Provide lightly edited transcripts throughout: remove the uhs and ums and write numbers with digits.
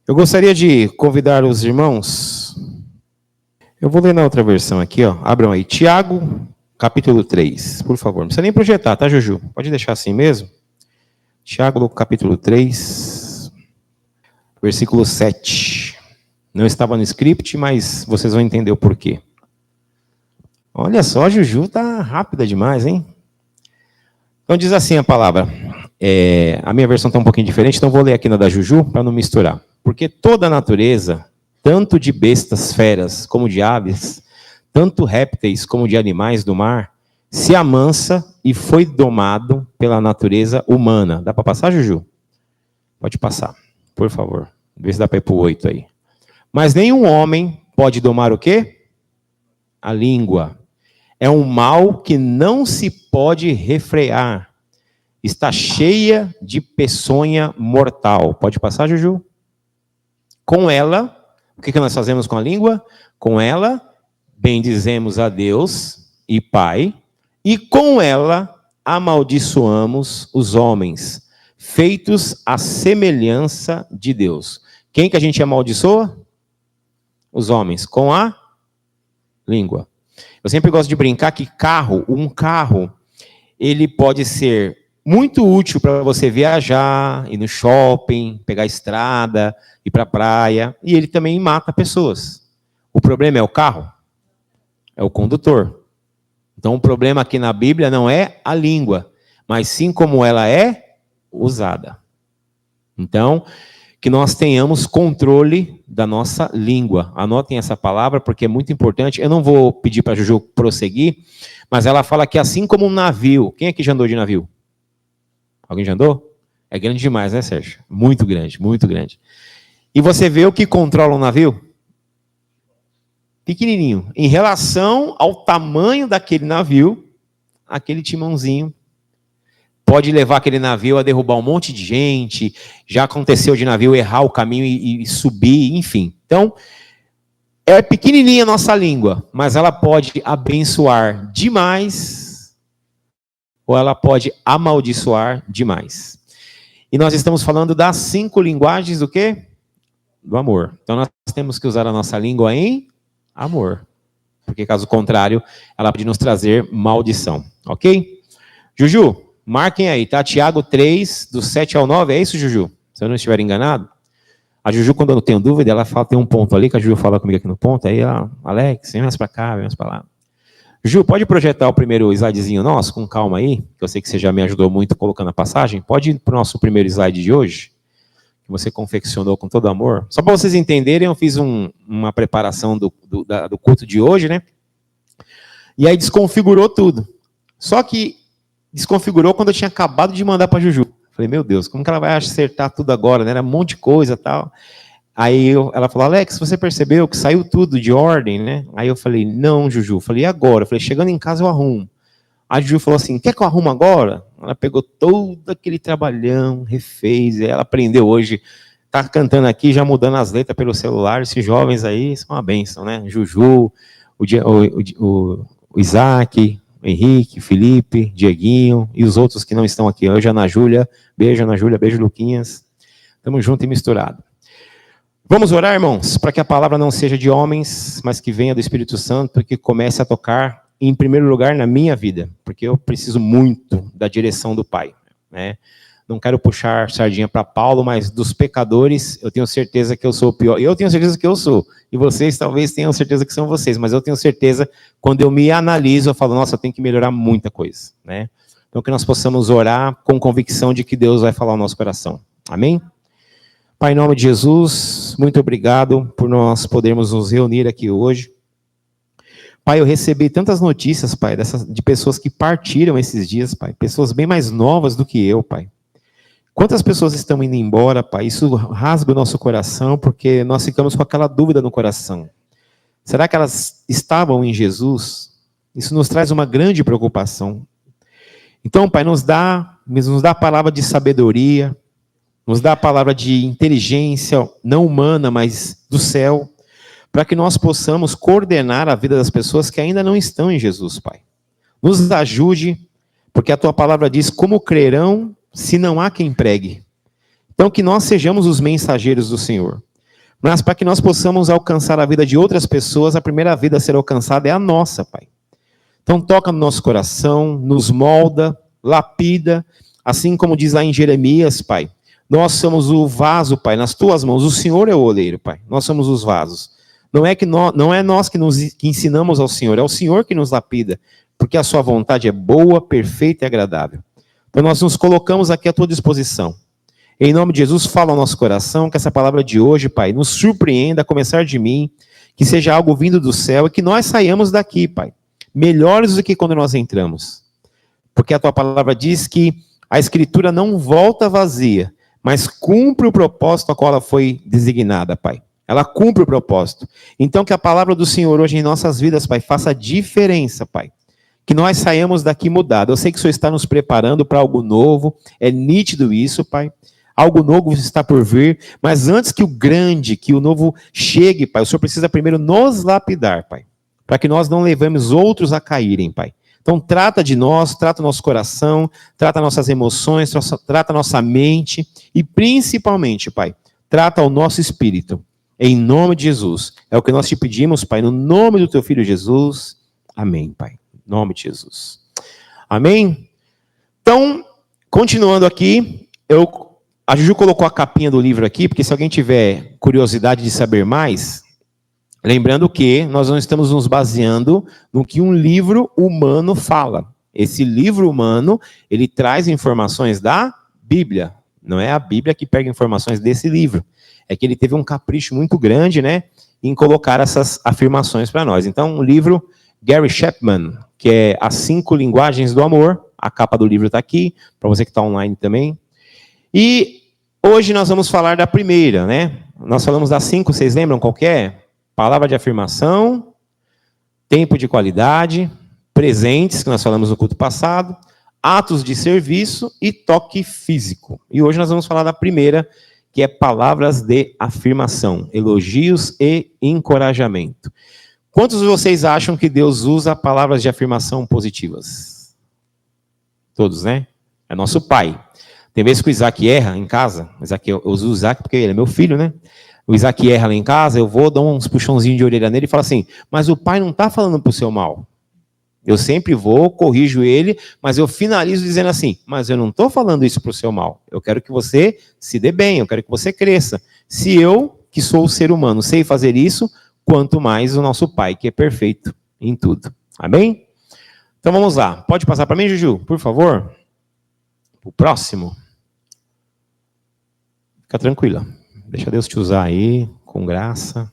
Eu gostaria de convidar os irmãos. Eu vou ler na outra versão aqui, ó. Abram aí. Tiago, capítulo 3, por favor. Não precisa nem projetar, tá, Juju? Pode deixar assim mesmo. Tiago, capítulo 3, versículo 7. Não estava no script, mas vocês vão entender o porquê. Olha só, a Juju tá rápida demais, hein? Então diz assim a palavra. A minha versão está um pouquinho diferente, então vou ler aqui na da Juju para não misturar. Porque toda a natureza, tanto de bestas, feras, como de aves, tanto répteis como de animais do mar, se amansa e foi domado pela natureza humana. Dá para passar, Juju? Pode passar, por favor. Vê se dá para ir para o 8 aí. Mas nenhum homem pode domar o quê? A língua. É um mal que não se pode refrear. Está cheia de peçonha mortal. Pode passar, Juju? Com ela, o que nós fazemos com a língua? Com ela, bendizemos a Deus e Pai, e com ela amaldiçoamos os homens, feitos à semelhança de Deus. Quem que a gente amaldiçoa? Os homens, com a língua. Eu sempre gosto de brincar que um carro, ele pode ser muito útil para você viajar, ir no shopping, pegar a estrada, ir para a praia, e ele também mata pessoas. O problema é o carro? É o condutor. Então o problema aqui na Bíblia não é a língua, mas sim como ela é usada. Então, que nós tenhamos controle da nossa língua. Anotem essa palavra porque é muito importante. Eu não vou pedir para a Juju prosseguir, mas ela fala que assim como um navio, quem aqui já andou de navio? Alguém já andou? É grande demais, né, Sérgio? Muito grande, muito grande. E você vê o que controla um navio? Pequenininho. Em relação ao tamanho daquele navio, aquele timãozinho pode levar aquele navio a derrubar um monte de gente. Já aconteceu de navio errar o caminho e subir, enfim. Então, é pequenininha a nossa língua, mas ela pode abençoar demais ou ela pode amaldiçoar demais. E nós estamos falando das 5 linguagens do quê? Do amor. Então nós temos que usar a nossa língua em amor. Porque caso contrário, ela pode nos trazer maldição. Ok? Juju, marquem aí, tá? Tiago 3, do 7 ao 9, é isso, Juju? Se eu não estiver enganado. A Juju, quando eu tenho dúvida, ela fala, tem um ponto ali, que a Juju fala comigo aqui no ponto, aí ela, Alex, vem mais para cá, vem mais para lá. Ju, pode projetar o primeiro slidezinho nosso, com calma aí, que eu sei que você já me ajudou muito colocando a passagem. Pode ir para o nosso primeiro slide de hoje, que você confeccionou com todo amor. Só para vocês entenderem, eu fiz uma preparação do culto de hoje, né? E aí desconfigurou tudo. Só que desconfigurou quando eu tinha acabado de mandar para a Juju. Falei, meu Deus, como que ela vai acertar tudo agora, né? Era um monte de coisa e tal. Aí ela falou, Alex, você percebeu que saiu tudo de ordem, né? Aí eu falei, não, Juju. Falei, e agora? Eu falei, chegando em casa eu arrumo. A Juju falou assim, quer que eu arrumo agora? Ela pegou todo aquele trabalhão, refez, ela aprendeu hoje, tá cantando aqui, já mudando as letras pelo celular. Esses jovens aí são uma bênção, né? Juju, o Isaac, o Henrique, Felipe, Dieguinho e os outros que não estão aqui. Hoje, Ana Júlia, beijo Luquinhas. Tamo junto e misturado. Vamos orar, irmãos, para que a palavra não seja de homens, mas que venha do Espírito Santo e que comece a tocar, em primeiro lugar, na minha vida, porque eu preciso muito da direção do Pai, né? Não quero puxar sardinha para Paulo, mas dos pecadores, eu tenho certeza que eu sou o pior. Eu tenho certeza que eu sou, e vocês talvez tenham certeza que são vocês, mas eu tenho certeza, quando eu me analiso, eu falo, nossa, eu tenho que melhorar muita coisa, né? Então, que nós possamos orar com convicção de que Deus vai falar ao nosso coração. Amém? Pai, em nome de Jesus, muito obrigado por nós podermos nos reunir aqui hoje. Pai, eu recebi tantas notícias, Pai, de pessoas que partiram esses dias, Pai, pessoas bem mais novas do que eu, Pai. Quantas pessoas estão indo embora, Pai? Isso rasga o nosso coração, porque nós ficamos com aquela dúvida no coração. Será que elas estavam em Jesus? Isso nos traz uma grande preocupação. Então, Pai, nos dá a palavra de sabedoria, nos dá a palavra de inteligência, não humana, mas do céu, para que nós possamos coordenar a vida das pessoas que ainda não estão em Jesus, Pai. Nos ajude, porque a Tua palavra diz, como crerão se não há quem pregue? Então, que nós sejamos os mensageiros do Senhor. Mas para que nós possamos alcançar a vida de outras pessoas, a primeira vida a ser alcançada é a nossa, Pai. Então toca no nosso coração, nos molda, lapida, assim como diz lá em Jeremias, Pai. Nós somos o vaso, Pai, nas tuas mãos. O Senhor é o oleiro, Pai. Nós somos os vasos. Não é nós que ensinamos ao Senhor, é o Senhor que nos lapida, porque a sua vontade é boa, perfeita e agradável. Então nós nos colocamos aqui à tua disposição. Em nome de Jesus, fala ao nosso coração, que essa palavra de hoje, Pai, nos surpreenda, a começar de mim, que seja algo vindo do céu e que nós saiamos daqui, Pai, melhores do que quando nós entramos. Porque a tua palavra diz que a Escritura não volta vazia, mas cumpre o propósito a qual ela foi designada, Pai. Ela cumpre o propósito. Então que a palavra do Senhor hoje em nossas vidas, Pai, faça diferença, Pai. Que nós saiamos daqui mudados. Eu sei que o Senhor está nos preparando para algo novo, é nítido isso, Pai. Algo novo está por vir, mas antes que o novo chegue, Pai, o Senhor precisa primeiro nos lapidar, Pai, para que nós não levemos outros a caírem, Pai. Então trata de nós, trata o nosso coração, trata nossas emoções, trata a nossa mente e principalmente, Pai, trata o nosso espírito. Em nome de Jesus. É o que nós te pedimos, Pai, no nome do teu Filho Jesus. Amém, Pai. Em nome de Jesus. Amém? Então, continuando aqui, a Juju colocou a capinha do livro aqui, porque se alguém tiver curiosidade de saber mais, lembrando que nós não estamos nos baseando no que um livro humano fala. Esse livro humano, ele traz informações da Bíblia. Não é a Bíblia que pega informações desse livro. É que ele teve um capricho muito grande, né, em colocar essas afirmações para nós. Então, o livro Gary Chapman, que é As 5 Linguagens do Amor, a capa do livro está aqui, para você que está online também. E hoje nós vamos falar da primeira, né? Nós falamos das 5, vocês lembram qual que é? Palavra de afirmação, tempo de qualidade, presentes, que nós falamos no culto passado, atos de serviço e toque físico. E hoje nós vamos falar da primeira, que é palavras de afirmação, elogios e encorajamento. Quantos de vocês acham que Deus usa palavras de afirmação positivas? Todos, né? É nosso Pai. Tem vezes que o Isaac erra em casa, eu uso o Isaac porque ele é meu filho, né? O Isaac erra lá em casa, eu vou dar uns puxãozinhos de orelha nele e falo assim, mas o pai não está falando para o seu mal. Eu sempre vou, corrijo ele, mas eu finalizo dizendo assim, mas eu não estou falando isso para o seu mal. Eu quero que você se dê bem, eu quero que você cresça. Se eu, que sou o ser humano, sei fazer isso, quanto mais o nosso Pai, que é perfeito em tudo. Amém? Então vamos lá. Pode passar para mim, Juju, por favor? O próximo. Fica tranquila. Deixa Deus te usar aí, com graça.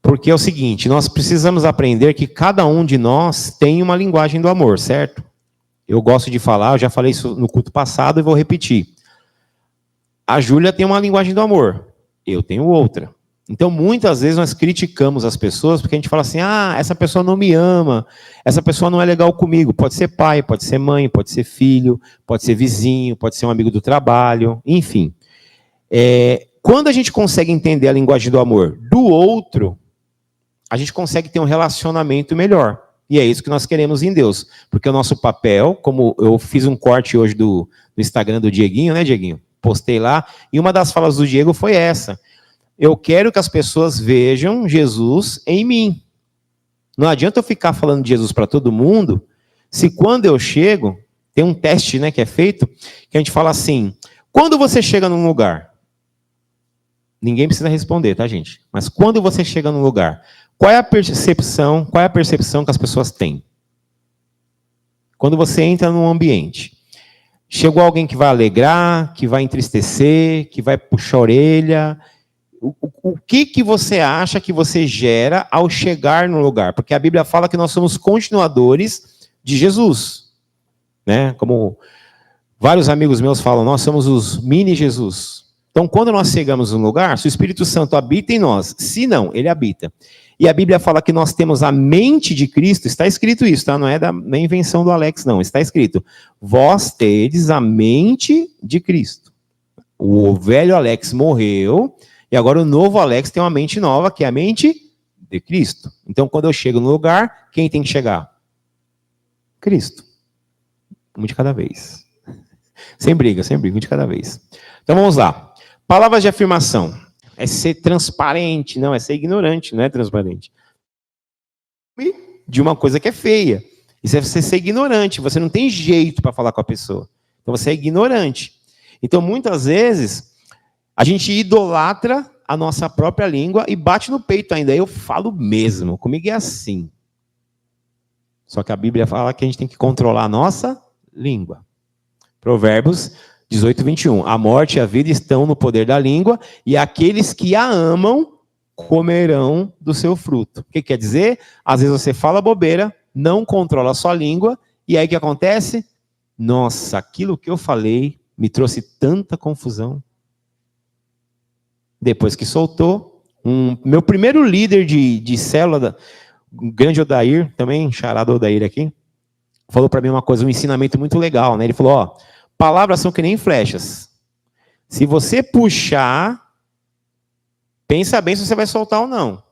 Porque é o seguinte, nós precisamos aprender que cada um de nós tem uma linguagem do amor, certo? Eu gosto de falar, eu já falei isso no culto passado e vou repetir. A Júlia tem uma linguagem do amor, eu tenho outra. Então, muitas vezes nós criticamos as pessoas porque a gente fala assim, essa pessoa não me ama, essa pessoa não é legal comigo. Pode ser pai, pode ser mãe, pode ser filho, pode ser vizinho, pode ser um amigo do trabalho, enfim. Quando a gente consegue entender a linguagem do amor do outro, a gente consegue ter um relacionamento melhor. E é isso que nós queremos em Deus. Porque o nosso papel, como eu fiz um corte hoje do Instagram do Dieguinho, né, Dieguinho? Postei lá, e uma das falas do Diego foi essa. Eu quero que as pessoas vejam Jesus em mim. Não adianta eu ficar falando de Jesus para todo mundo, se quando eu chego, tem um teste, né, que é feito, que a gente fala assim, quando você chega num lugar, ninguém precisa responder, tá, gente? Mas quando você chega num lugar, qual é a percepção que as pessoas têm? Quando você entra num ambiente, chegou alguém que vai alegrar, que vai entristecer, que vai puxar a orelha. O que você acha que você gera ao chegar no lugar? Porque a Bíblia fala que nós somos continuadores de Jesus, né? Como vários amigos meus falam, nós somos os mini Jesus. Então, quando nós chegamos num lugar, se o Espírito Santo habita em nós, se não, ele habita. E a Bíblia fala que nós temos a mente de Cristo, está escrito isso, tá? Não é da invenção do Alex, não. Está escrito, vós tedes a mente de Cristo. O velho Alex morreu, e agora o novo Alex tem uma mente nova, que é a mente de Cristo. Então, quando eu chego no lugar, quem tem que chegar? Cristo. Um de cada vez. Sem briga, um de cada vez. Então, vamos lá. Palavras de afirmação. é ser transparente. Não, é ser ignorante, não é transparente. De uma coisa que é feia. Isso é você ser ignorante. Você não tem jeito para falar com a pessoa. Então você é ignorante. Então muitas vezes a gente idolatra a nossa própria língua e bate no peito ainda. Eu falo mesmo. Comigo é assim. Só que a Bíblia fala que a gente tem que controlar a nossa língua. Provérbios 18, 21. A morte e a vida estão no poder da língua, e aqueles que a amam comerão do seu fruto. O que quer dizer? Às vezes você fala bobeira, não controla a sua língua, e aí o que acontece? Nossa, aquilo que eu falei me trouxe tanta confusão. Depois que soltou, meu primeiro líder de célula, o grande Odair, também, charado Odair aqui, falou para mim uma coisa, um ensinamento muito legal, né? Ele falou, ó, palavras são que nem flechas. Se você puxar, pensa bem se você vai soltar ou não.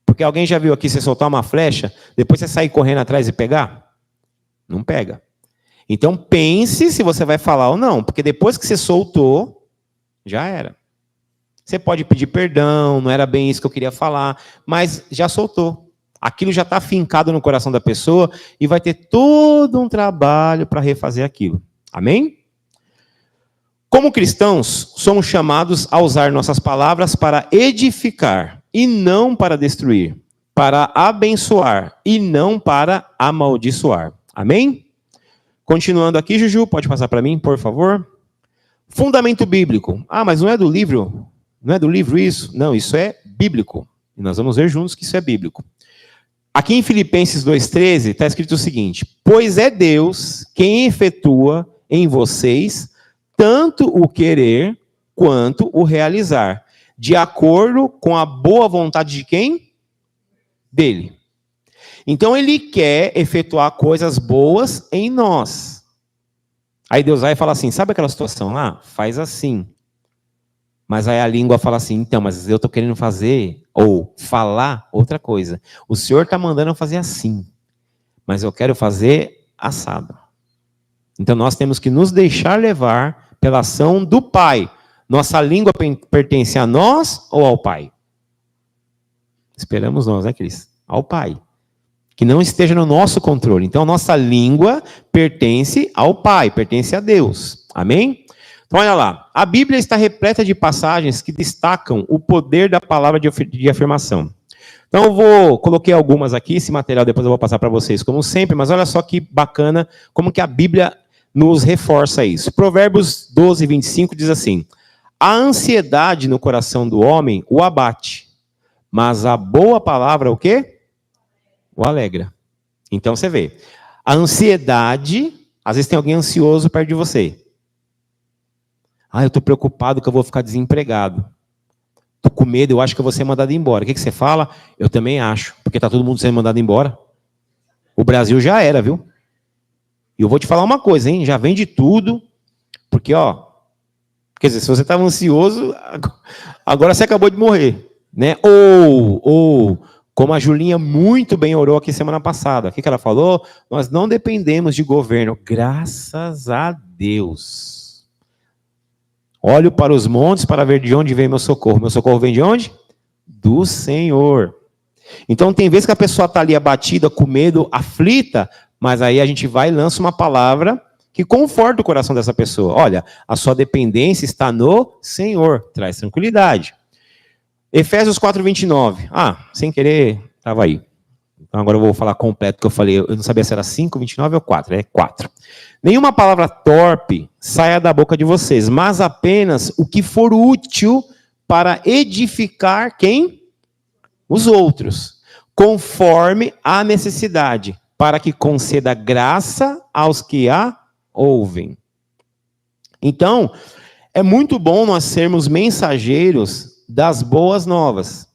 Porque alguém já viu aqui você soltar uma flecha, depois você sair correndo atrás e pegar? Não pega. Então pense se você vai falar ou não, porque depois que você soltou, já era. Você pode pedir perdão, não era bem isso que eu queria falar, mas já soltou. Aquilo já está fincado no coração da pessoa e vai ter todo um trabalho para refazer aquilo. Amém? Como cristãos, somos chamados a usar nossas palavras para edificar e não para destruir, para abençoar e não para amaldiçoar. Amém? Continuando aqui, Juju, pode passar para mim, por favor? Fundamento bíblico. Ah, mas não é do livro? Não é do livro isso? Não, isso é bíblico. E nós vamos ver juntos que isso é bíblico. Aqui em Filipenses 2,13 está escrito o seguinte: pois é Deus quem efetua em vocês tanto o querer quanto o realizar, de acordo com a boa vontade de quem? Dele. Então ele quer efetuar coisas boas em nós. Aí Deus vai e fala assim, sabe aquela situação lá? Faz assim. Mas aí a língua fala assim, então, mas eu estou querendo fazer, ou falar outra coisa. O Senhor está mandando eu fazer assim, mas eu quero fazer assado. Então nós temos que nos deixar levar pela ação do Pai. Nossa língua pertence a nós ou ao Pai? Esperamos nós, né, Cris? Ao Pai. Que não esteja no nosso controle. Então nossa língua pertence ao Pai, pertence a Deus. Amém? Então, olha lá, a Bíblia está repleta de passagens que destacam o poder da palavra de afirmação. Então, coloquei algumas aqui, esse material depois eu vou passar para vocês, como sempre, mas olha só que bacana, como que a Bíblia nos reforça isso. Provérbios 12, 25 diz assim, a ansiedade no coração do homem o abate, mas a boa palavra o quê? O alegra. Então, você vê, a ansiedade, às vezes tem alguém ansioso perto de você. Ah, eu estou preocupado que eu vou ficar desempregado. Estou com medo, eu acho que eu vou ser mandado embora. O que você fala? Eu também acho, porque está todo mundo sendo mandado embora. O Brasil já era, viu? E eu vou te falar uma coisa, hein? Já vende tudo, porque, ó, quer dizer, se você estava ansioso, agora você acabou de morrer, né? Ou, como a Julinha muito bem orou aqui semana passada, o que ela falou? Nós não dependemos de governo, graças a Deus. Olho para os montes para ver de onde vem meu socorro. Meu socorro vem de onde? Do Senhor. Então tem vezes que a pessoa está ali abatida, com medo, aflita, mas aí a gente vai e lança uma palavra que conforta o coração dessa pessoa. Olha, a sua dependência está no Senhor. Traz tranquilidade. Efésios 4, 29. Ah, sem querer, estava aí. Então agora eu vou falar completo, que eu falei, eu não sabia se era 5, 29 ou 4, é 4. Nenhuma palavra torpe saia da boca de vocês, mas apenas o que for útil para edificar quem? Os outros, conforme a necessidade, para que conceda graça aos que a ouvem. Então, é muito bom nós sermos mensageiros das boas novas.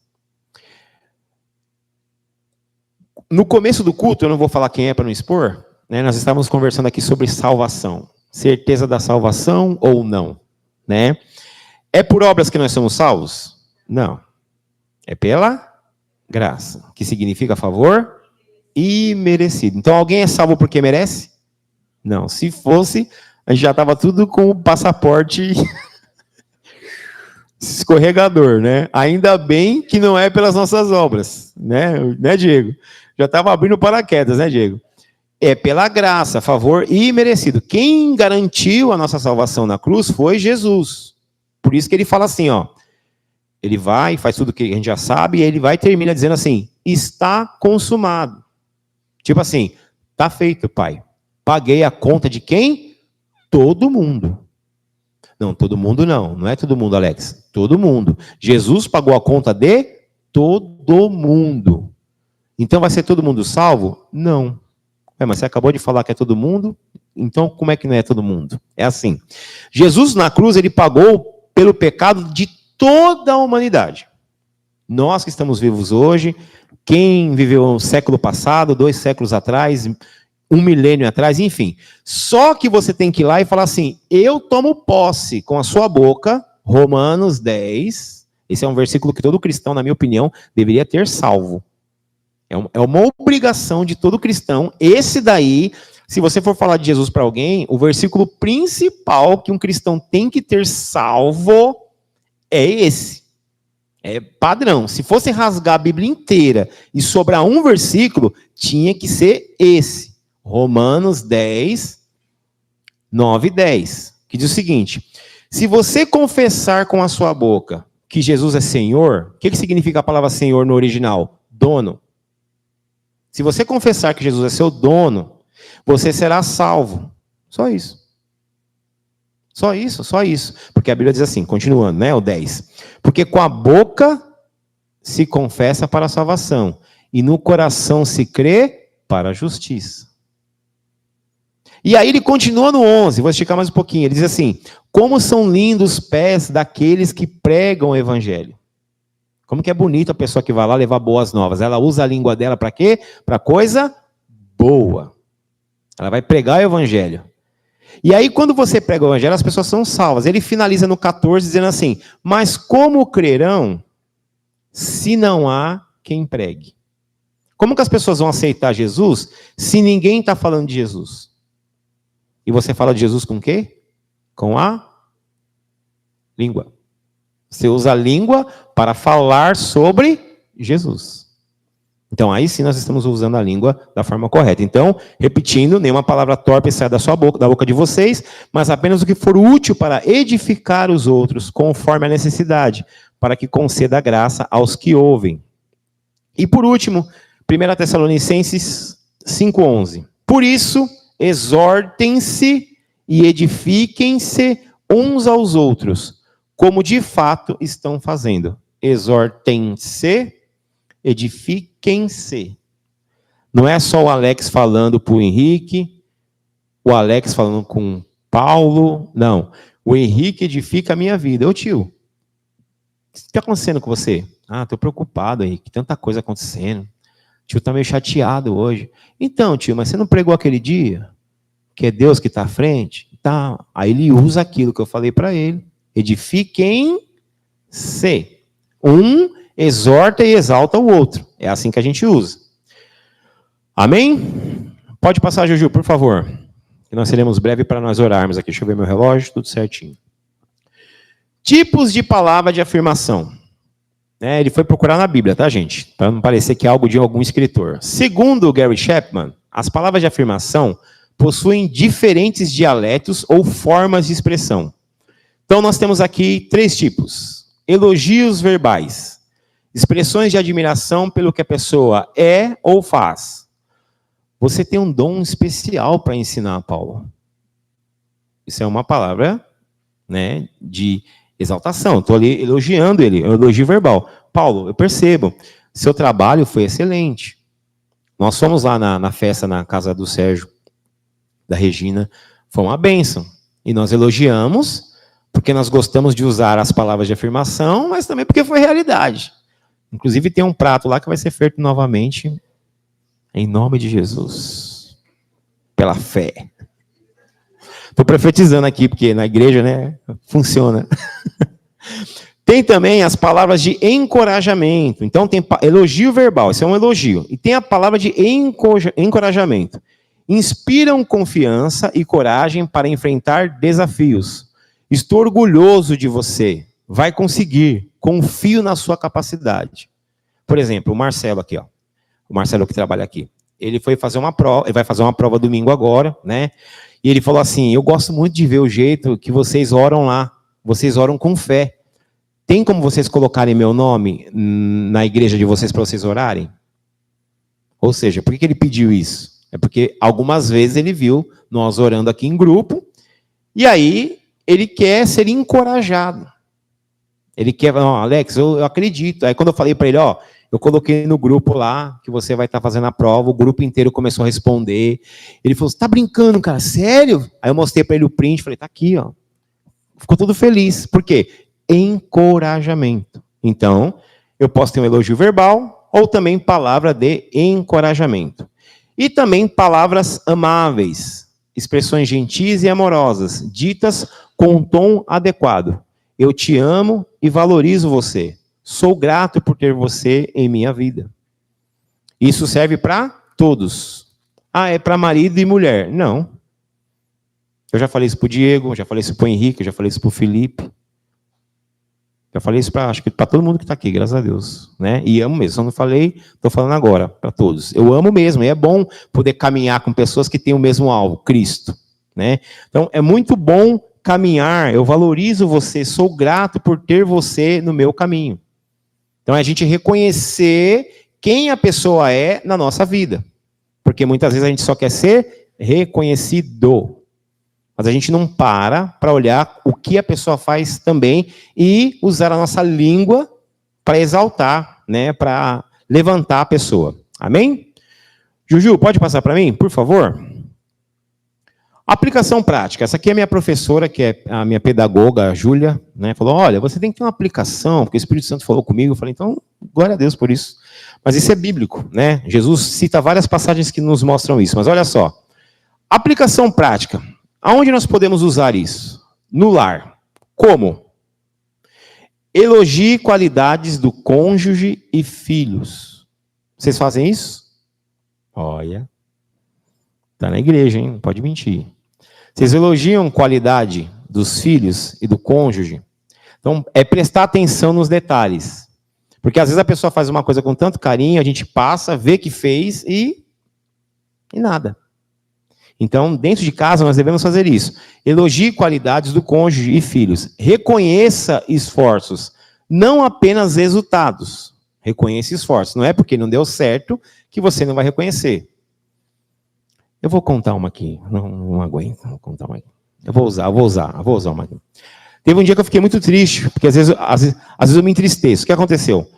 No começo do culto, eu não vou falar quem é para não expor, né, nós estávamos conversando aqui sobre salvação. Certeza da salvação ou não? Né? É por obras que nós somos salvos? Não. É pela graça, que significa favor imerecido. Então alguém é salvo porque merece? Não. Se fosse, a gente já estava tudo com o passaporte escorregador, né? Ainda bem que não é pelas nossas obras, né, Diego? Já estava abrindo paraquedas, né, Diego? É pela graça, favor imerecido. Quem garantiu a nossa salvação na cruz foi Jesus. Por isso que ele fala assim, ó. Ele vai, faz tudo que a gente já sabe, e ele vai e termina dizendo assim, está consumado. Tipo assim, tá feito, Pai. Paguei a conta de quem? Todo mundo. Não, todo mundo não. Não é todo mundo, Alex. Todo mundo. Jesus pagou a conta de todo mundo. Então vai ser todo mundo salvo? Não. Mas você acabou de falar que é todo mundo, então como é que não é todo mundo? É assim. Jesus na cruz, ele pagou pelo pecado de toda a humanidade. Nós que estamos vivos hoje, quem viveu no século passado, 2 séculos atrás, 1 milênio atrás, enfim. Só que você tem que ir lá e falar assim, eu tomo posse com a sua boca, Romanos 10, esse é um versículo que todo cristão, na minha opinião, deveria ter salvo. É uma obrigação de todo cristão. Esse daí, se você for falar de Jesus para alguém, o versículo principal que um cristão tem que ter salvo é esse. É padrão. Se fosse rasgar a Bíblia inteira e sobrar um versículo, tinha que ser esse. Romanos 10, 9 e 10. Que diz o seguinte, se você confessar com a sua boca que Jesus é Senhor, o que significa a palavra Senhor no original? Dono. Se você confessar que Jesus é seu dono, você será salvo. Só isso. Só isso, só isso. Porque a Bíblia diz assim, continuando, né, o 10. Porque com a boca se confessa para a salvação, e no coração se crê para a justiça. E aí ele continua no 11, vou esticar mais um pouquinho, ele diz assim, como são lindos os pés daqueles que pregam o evangelho. Como que é bonito a pessoa que vai lá levar boas novas. Ela usa a língua dela para quê? Para coisa boa. Ela vai pregar o evangelho. E aí, quando você prega o evangelho, as pessoas são salvas. Ele finaliza no 14 dizendo assim, mas como crerão se não há quem pregue? Como que as pessoas vão aceitar Jesus se ninguém está falando de Jesus? E você fala de Jesus com o quê? Com a língua. Você usa a língua para falar sobre Jesus. Então, aí sim nós estamos usando a língua da forma correta. Então, repetindo, nenhuma palavra torpe sai da sua boca, da boca de vocês, mas apenas o que for útil para edificar os outros, conforme a necessidade, para que conceda graça aos que ouvem. E por último, 1 Tessalonicenses 5:11. Por isso, exortem-se e edifiquem-se uns aos outros, como de fato estão fazendo. Exortem-se, edifiquem-se. Não é só o Alex falando para o Henrique, o Alex falando com o Paulo, não. O Henrique edifica a minha vida. Ô tio, o que está acontecendo com você? Ah, estou preocupado, Henrique, tanta coisa acontecendo. O tio está meio chateado hoje. Então, tio, mas você não pregou aquele dia? Que é Deus que está à frente? Tá. Aí ele usa aquilo que eu falei para ele. Edifiquem-se. Um exorta e exalta o outro. É assim que a gente usa. Amém? Pode passar, Juju, por favor. Nós seremos breves para nós orarmos aqui. Deixa eu ver meu relógio, tudo certinho. Tipos de palavra de afirmação. Ele foi procurar na Bíblia, tá, gente? Para não parecer que é algo de algum escritor. Segundo Gary Chapman, as palavras de afirmação possuem diferentes dialetos ou formas de expressão. Então, nós temos aqui 3 tipos. Elogios verbais. Expressões de admiração pelo que a pessoa é ou faz. Você tem um dom especial para ensinar, Paulo. Isso é uma palavra, né, de exaltação. Estou ali elogiando ele, é um elogio verbal. Paulo, eu percebo, seu trabalho foi excelente. Nós fomos lá na festa na casa do Sérgio, da Regina, foi uma bênção. E nós elogiamos, porque nós gostamos de usar as palavras de afirmação, mas também porque foi realidade. Inclusive tem um prato lá que vai ser feito novamente, em nome de Jesus. Pela fé. Estou profetizando aqui, porque na igreja, né, funciona. Tem também as palavras de encorajamento. Então tem elogio verbal, isso é um elogio. E tem a palavra de encorajamento. Inspiram confiança e coragem para enfrentar desafios. Estou orgulhoso de você. vai conseguir. Confio na sua capacidade. Por exemplo, o Marcelo aqui, ó. O Marcelo que trabalha aqui. Ele foi fazer uma prova, ele vai fazer uma prova domingo agora, né? E ele falou assim: eu gosto muito de ver o jeito que vocês oram lá. Vocês oram com fé. Tem como vocês colocarem meu nome na igreja de vocês para vocês orarem? Ou seja, por que ele pediu isso? É porque algumas vezes ele viu nós orando aqui em grupo, e aí ele quer ser encorajado. Ele quer, Alex, eu acredito. Aí quando eu falei para ele, ó, eu coloquei no grupo lá, que você vai estar fazendo a prova, o grupo inteiro começou a responder. Ele falou, você tá brincando, cara, sério? Aí eu mostrei para ele o print, falei, tá aqui, ó. Ficou todo feliz. Por quê? Encorajamento. Então, eu posso ter um elogio verbal, ou também palavra de encorajamento. E também palavras amáveis, expressões gentis e amorosas, ditas com um tom adequado. Eu te amo e valorizo você. Sou grato por ter você em minha vida. Isso serve para todos. Ah, é para marido e mulher? Não. Eu já falei isso para o Diego, já falei isso para o Henrique, já falei isso para o Felipe. Já falei isso acho que para todo mundo que está aqui, graças a Deus. Né? E amo mesmo. Só não falei, estou falando agora para todos. Eu amo mesmo. E é bom poder caminhar com pessoas que têm o mesmo alvo, Cristo. Né? Então, é muito bom caminhar. Eu valorizo você, sou grato por ter você no meu caminho. Então, é a gente reconhecer quem a pessoa é na nossa vida. Porque muitas vezes a gente só quer ser reconhecido. Mas a gente não para olhar o que a pessoa faz também e usar a nossa língua para exaltar, né, para levantar a pessoa. Amém? Juju, pode passar para mim, por favor? Aplicação prática. Essa aqui é a minha professora, que é a minha pedagoga, a Júlia, né, falou, olha, você tem que ter uma aplicação, porque o Espírito Santo falou comigo. Eu falei, então, glória a Deus por isso. Mas isso é bíblico, né? Jesus cita várias passagens que nos mostram isso. Mas olha só. Aplicação prática. Aonde nós podemos usar isso? No lar. Como? Elogie qualidades do cônjuge e filhos. Vocês fazem isso? Olha. Está na igreja, hein? Não pode mentir. Vocês elogiam qualidade dos filhos e do cônjuge? Então, é prestar atenção nos detalhes. Porque às vezes a pessoa faz uma coisa com tanto carinho, a gente passa, vê que fez e nada. Então, dentro de casa, nós devemos fazer isso. Elogie qualidades do cônjuge e filhos. Reconheça esforços, não apenas resultados. Reconheça esforços. Não é porque não deu certo que você não vai reconhecer. Eu vou contar uma aqui. Não aguento. Vou contar uma aqui. Eu vou usar uma aqui. Teve um dia que eu fiquei muito triste, porque às vezes eu me entristeço. O que aconteceu?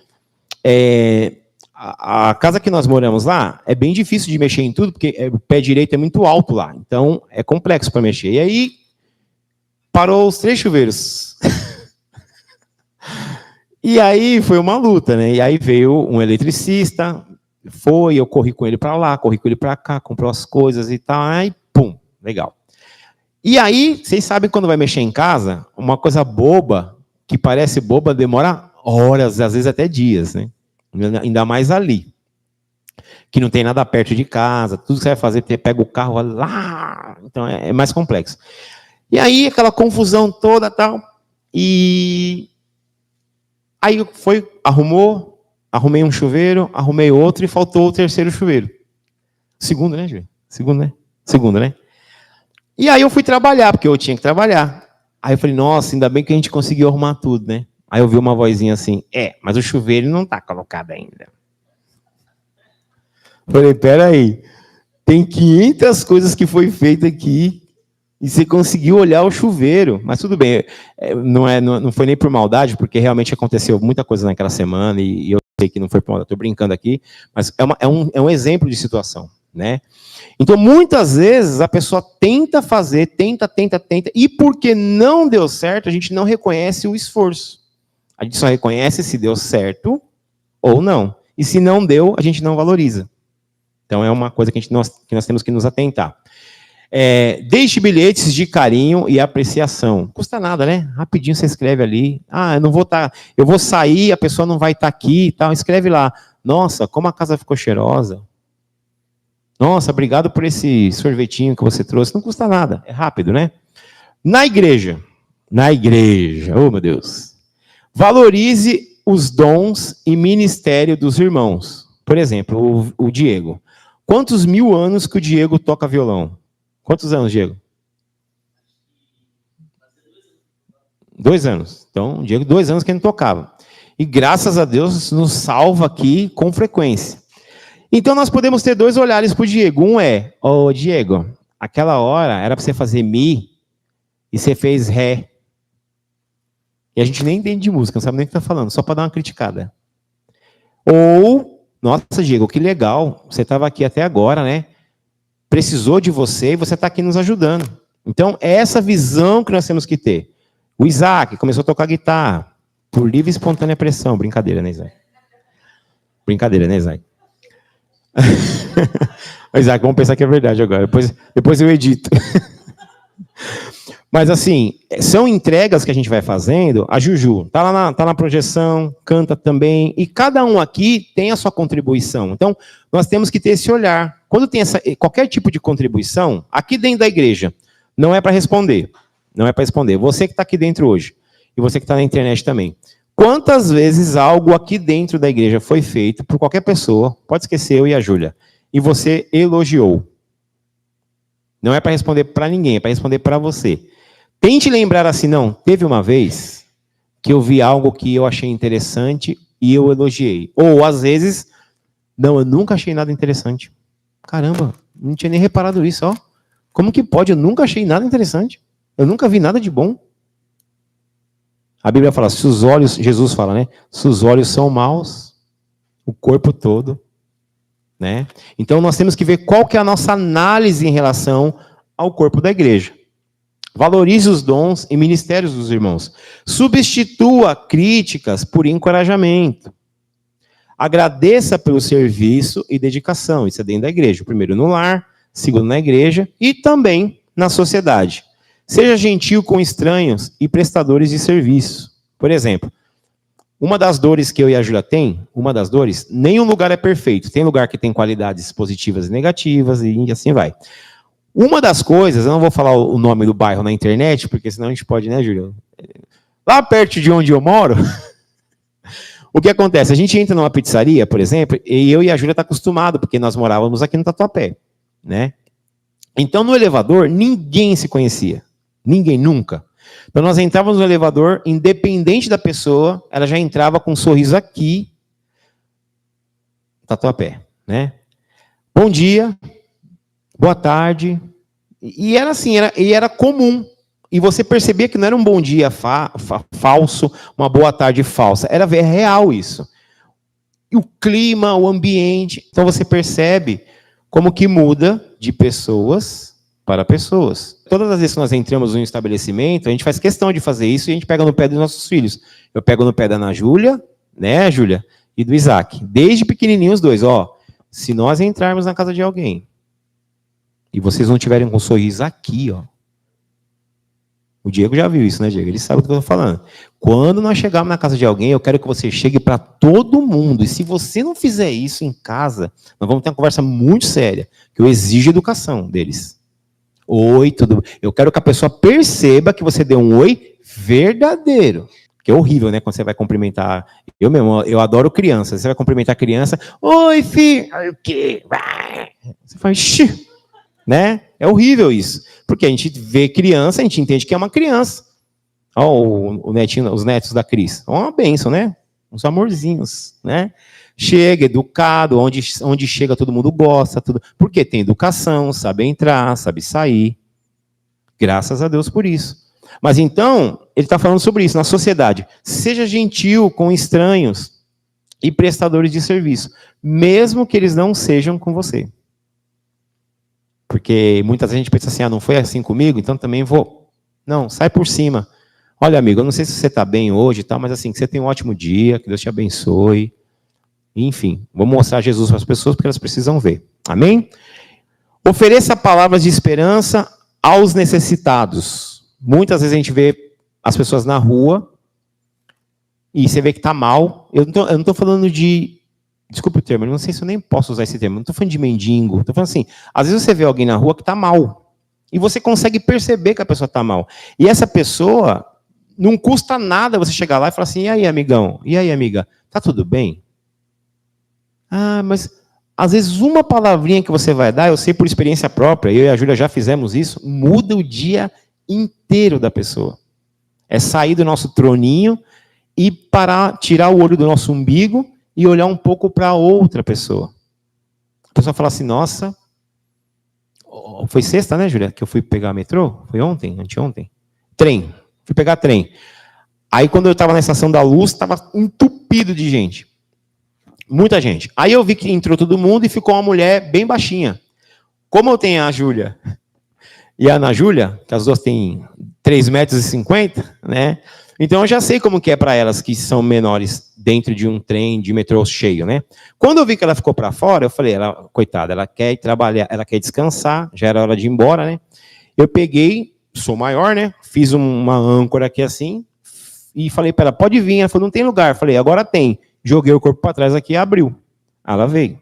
A casa que nós moramos lá é bem difícil de mexer em tudo, porque o pé direito é muito alto lá. Então, é complexo para mexer. E aí, parou os 3 chuveiros. E aí, foi uma luta, né? E aí veio um eletricista, eu corri com ele para lá, corri com ele para cá, comprou as coisas e tal, aí, pum, legal. E aí, vocês sabem quando vai mexer em casa, uma coisa boba, que parece boba, demora horas, às vezes até dias, né? Ainda mais ali, que não tem nada perto de casa, tudo que você vai fazer, pega o carro lá, então é mais complexo. E aí, aquela confusão toda, tal, e aí arrumei um chuveiro, arrumei outro, e faltou o terceiro chuveiro. Segundo, né, Júlio? Segundo, né? E aí eu fui trabalhar, porque eu tinha que trabalhar. Aí eu falei, nossa, ainda bem que a gente conseguiu arrumar tudo, né? Aí eu vi uma vozinha assim, mas o chuveiro não está colocado ainda. Falei, peraí, tem 500 coisas que foi feita aqui e você conseguiu olhar o chuveiro. Mas tudo bem, não foi nem por maldade, porque realmente aconteceu muita coisa naquela semana e eu sei que não foi por maldade, estou brincando aqui, mas é um exemplo de situação, né? Então, muitas vezes, a pessoa tenta fazer, tenta, e porque não deu certo, a gente não reconhece o esforço. A gente só reconhece se deu certo ou não. E se não deu, a gente não valoriza. Então, é uma coisa que nós temos que nos atentar. Deixe bilhetes de carinho e apreciação. Não custa nada, né? Rapidinho você escreve ali. Eu vou sair, a pessoa não vai estar aqui e tal. Escreve lá. Nossa, como a casa ficou cheirosa. Nossa, obrigado por esse sorvetinho que você trouxe. Não custa nada, é rápido, né? Na igreja, oh meu Deus. Valorize os dons e ministério dos irmãos. Por exemplo, o Diego. Quantos mil anos que o Diego toca violão? Quantos anos, Diego? 2 anos. Então, o Diego, 2 anos que ele não tocava. E graças a Deus nos salva aqui com frequência. Então, nós podemos ter 2 olhares para o Diego. Um é, ô Diego, aquela hora era para você fazer Mi e você fez Ré. E a gente nem entende de música, não sabe nem o que está falando, só para dar uma criticada. Ou, nossa, Diego, que legal, você estava aqui até agora, né? Precisou de você e você está aqui nos ajudando. Então, é essa visão que nós temos que ter. O Isaac começou a tocar guitarra por livre e espontânea pressão. Brincadeira, né, Isaac? Brincadeira, né, Isaac? Isaac, vamos pensar que é verdade agora. Depois eu edito. Mas assim, são entregas que a gente vai fazendo. A Juju tá na projeção, canta também, e cada um aqui tem a sua contribuição. Então, nós temos que ter esse olhar. Quando tem qualquer tipo de contribuição, aqui dentro da igreja, não é para responder. Não é para responder. Você que está aqui dentro hoje, e você que está na internet também. Quantas vezes algo aqui dentro da igreja foi feito por qualquer pessoa, pode esquecer eu e a Júlia, e você elogiou? Não é para responder para ninguém, é para responder para você. Tente lembrar assim, não, teve uma vez que eu vi algo que eu achei interessante e eu elogiei. Ou, às vezes, não, eu nunca achei nada interessante. Caramba, não tinha nem reparado isso, ó. Como que pode? Eu nunca achei nada interessante. Eu nunca vi nada de bom. A Bíblia fala, se os olhos, Jesus fala, né? Se os olhos são maus, o corpo todo, né? Então, nós temos que ver qual que é a nossa análise em relação ao corpo da igreja. Valorize os dons e ministérios dos irmãos. Substitua críticas por encorajamento. Agradeça pelo serviço e dedicação. Isso é dentro da igreja. Primeiro no lar, segundo na igreja e também na sociedade. Seja gentil com estranhos e prestadores de serviço. Por exemplo, uma das dores que eu e a Júlia tem, nenhum lugar é perfeito. Tem lugar que tem qualidades positivas e negativas e assim vai. Uma das coisas, eu não vou falar o nome do bairro na internet, porque senão a gente pode, né, Júlia? Lá perto de onde eu moro, o que acontece? A gente entra numa pizzaria, por exemplo, e eu e a Júlia estamos acostumados, porque nós morávamos aqui no Tatuapé, né? Então, no elevador, ninguém se conhecia. Ninguém, nunca. Então, nós entrávamos no elevador, independente da pessoa, ela já entrava com um sorriso aqui, Tatuapé, né? Bom dia. Boa tarde. E era assim, era comum. E você percebia que não era um bom dia falso, uma boa tarde falsa. Era real isso. E o clima, o ambiente. Então você percebe como que muda de pessoas para pessoas. Todas as vezes que nós entramos em um estabelecimento, a gente faz questão de fazer isso e a gente pega no pé dos nossos filhos. Eu pego no pé da Ana Júlia, né, Júlia? E do Isaac. Desde pequenininho os dois. Ó, se nós entrarmos na casa de alguém, e vocês não tiverem com um sorriso aqui, ó. O Diego já viu isso, né, Diego? Ele sabe do que eu estou falando. Quando nós chegarmos na casa de alguém, eu quero que você chegue para todo mundo. E se você não fizer isso em casa, nós vamos ter uma conversa muito séria, que eu exijo educação deles. Oi, tudo bem? Eu quero que a pessoa perceba que você deu um oi verdadeiro. Que é horrível, né, quando você vai cumprimentar. Eu mesmo, eu adoro criança. Você vai cumprimentar a criança. Oi, filho. O quê? Você faz... Xii. Né? É horrível isso. Porque a gente vê criança, a gente entende que é uma criança. Olha o netinho, os netos da Cris. É uma bênção, né? Uns amorzinhos, né? Chega, educado, onde chega todo mundo gosta. Tudo. Porque tem educação, sabe entrar, sabe sair. Graças a Deus por isso. Mas então, ele está falando sobre isso, na sociedade. Seja gentil com estranhos e prestadores de serviço, mesmo que eles não sejam com você. Porque muitas vezes a gente pensa assim, não foi assim comigo, então também vou. Não, sai por cima. Olha, amigo, eu não sei se você está bem hoje e tal, mas assim, que você tenha um ótimo dia, que Deus te abençoe. Enfim, vou mostrar Jesus para as pessoas porque elas precisam ver. Amém? Ofereça palavras de esperança aos necessitados. Muitas vezes a gente vê as pessoas na rua e você vê que está mal. Eu não estou falando de... Desculpe o termo, eu não sei se eu nem posso usar esse termo. Não estou falando de mendigo. Estou falando assim, às vezes você vê alguém na rua que está mal. E você consegue perceber que a pessoa está mal. E essa pessoa não custa nada você chegar lá e falar assim, e aí, amigão? E aí, amiga? Tá tudo bem? Ah, mas às vezes uma palavrinha que você vai dar, eu sei por experiência própria, eu e a Júlia já fizemos isso, muda o dia inteiro da pessoa. É sair do nosso troninho e parar, tirar o olho do nosso umbigo e olhar um pouco para outra pessoa. A pessoa fala assim, nossa, foi sexta, né, Júlia, que eu fui pegar metrô? Foi ontem, anteontem? Trem, fui pegar trem. Aí quando eu estava na estação da Luz, estava entupido de gente. Muita gente. Aí eu vi que entrou todo mundo e ficou uma mulher bem baixinha. Como eu tenho a Júlia e a Ana Júlia, que as duas têm 3,50 m, né? Então eu já sei como que é para elas que são menores dentro de um trem de metrô cheio, né? Quando eu vi que ela ficou para fora, eu falei, ela, coitada, ela quer ir trabalhar, ela quer descansar, já era hora de ir embora, né? Eu peguei, sou maior, né? Fiz uma âncora aqui assim e falei para ela, pode vir. Ela falou, não tem lugar. Eu falei, agora tem. Joguei o corpo para trás aqui e abriu. Ela veio.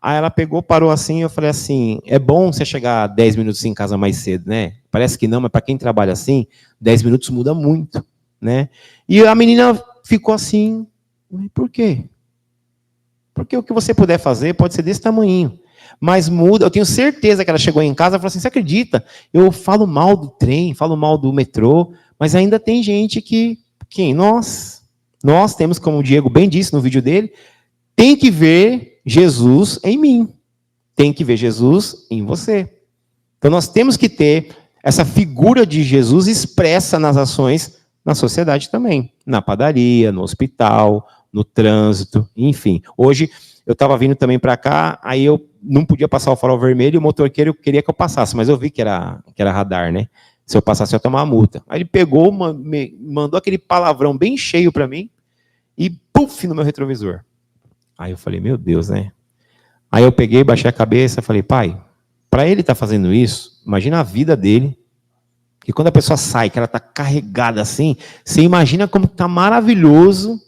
Aí ela pegou, parou assim, eu falei assim, é bom você chegar 10 minutos em casa mais cedo, né? Parece que não, mas para quem trabalha assim, 10 minutos muda muito, né? E a menina ficou assim, por quê? Porque o que você puder fazer pode ser desse tamanhinho. Mas muda, eu tenho certeza que ela chegou em casa e falou assim, você acredita? Eu falo mal do trem, falo mal do metrô, mas ainda tem gente que nós temos, como o Diego bem disse no vídeo dele, tem que ver Jesus em mim. Tem que ver Jesus em você. Então nós temos que ter essa figura de Jesus expressa nas ações na sociedade também. Na padaria, no hospital, no trânsito, enfim. Hoje eu estava vindo também para cá, aí eu não podia passar o farol vermelho e o motoqueiro queria que eu passasse, mas eu vi que era radar, né? Se eu passasse eu ia tomar uma multa. Aí ele pegou, mandou aquele palavrão bem cheio para mim e puf, no meu retrovisor. Aí eu falei, meu Deus, né? Aí eu peguei, baixei a cabeça e falei, pai, para ele estar fazendo isso, imagina a vida dele. Porque quando a pessoa sai, que ela está carregada assim, você imagina como está maravilhoso